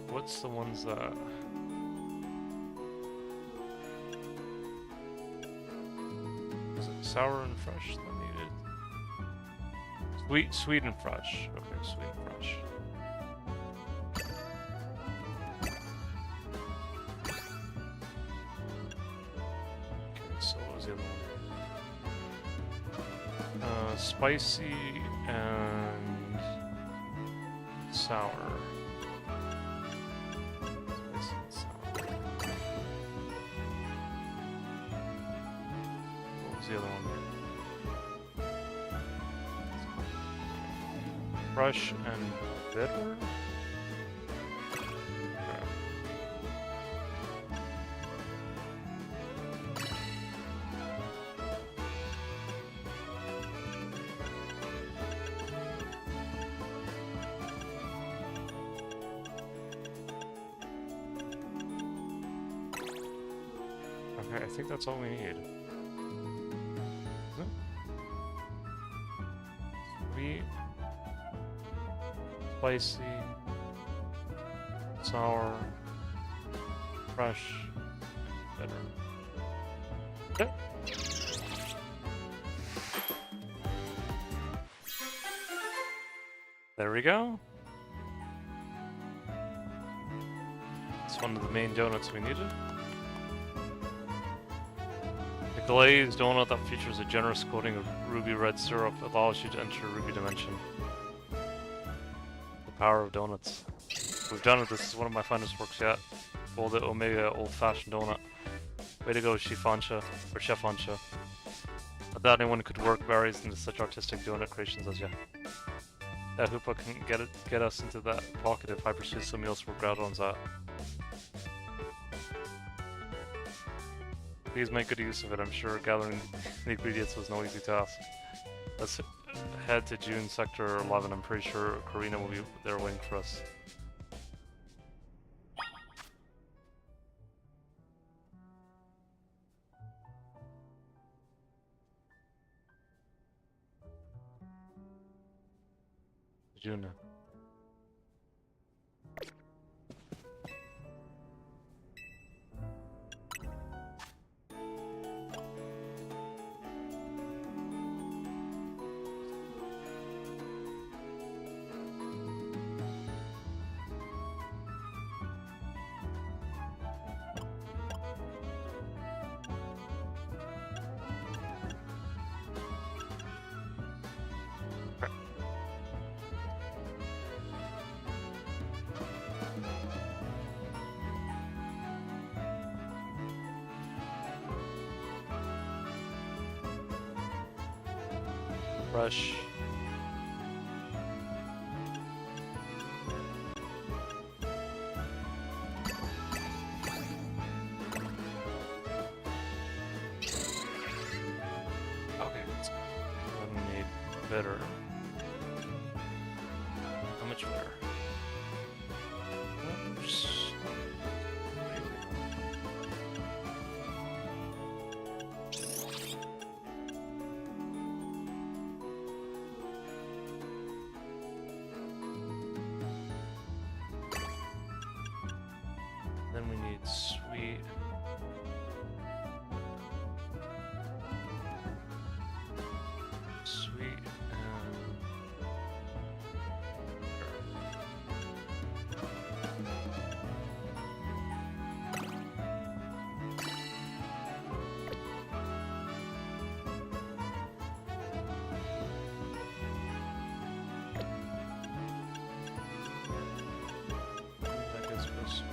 What's the ones that... Was it sour and fresh that needed? Sweet and fresh. Okay, sweet and fresh. Okay, so what was the other one? Spicy and sour. Spicy and sour. What was the other one? Fresh and bitter? Okay, I think that's all we need. Sweet, spicy, sour, fresh, bitter. Okay. There we go. It's one of the main donuts we needed. The glazed donut that features a generous coating of ruby red syrup allows you to enter Ruby Dimension. The power of donuts. We've done it. This is one of my finest works yet. Called it Omega Old-Fashioned Donut. Way to go, Chef Ancha. I doubt anyone could work berries into such artistic donut creations as you. That Hoopa can get us into that pocket if I pursue somebody else where Groudon's at. Please make good use of it. I'm sure gathering the ingredients was no easy task. Let's head to June Sector 11. I'm pretty sure Karina will be there waiting for us. June. Rush. Okay, let's go. I don't need better. How much better? Oops. Then we need sweet. Sweet and that gets us.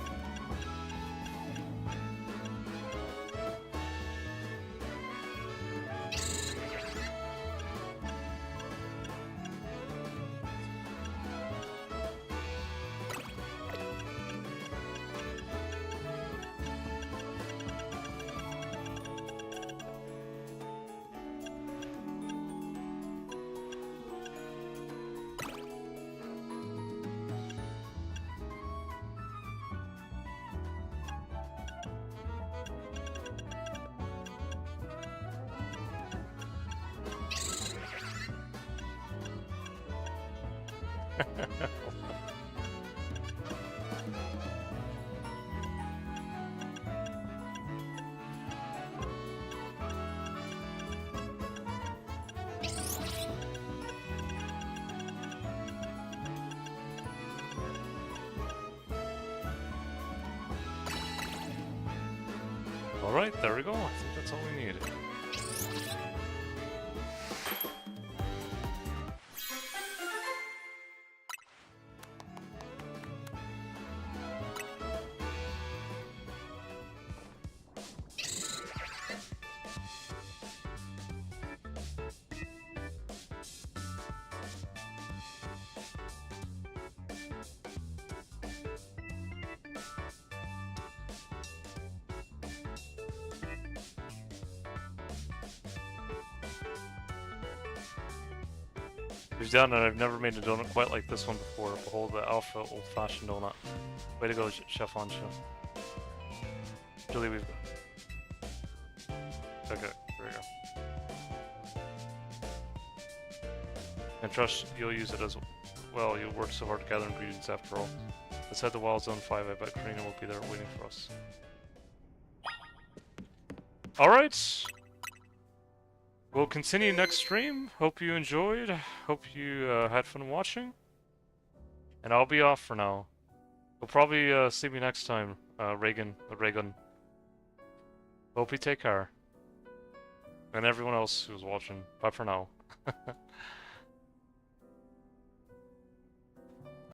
Alright, there we go. I think that's all we needed. We've done it. I've never made a donut quite like this one before. Behold the alpha old-fashioned donut. Way to go, Chef on Chef. Julie, we've got. Okay, there we go. And trust you'll use it as well. You'll work so hard to gather ingredients after all. Let's head to Wild Zone 5. I bet Karina will be there waiting for us. Alright! We'll continue next stream. Hope you enjoyed. Hope you had fun watching. And I'll be off for now. You'll probably see me next time, Reagan. Hope you take care. And everyone else who's watching. Bye for now.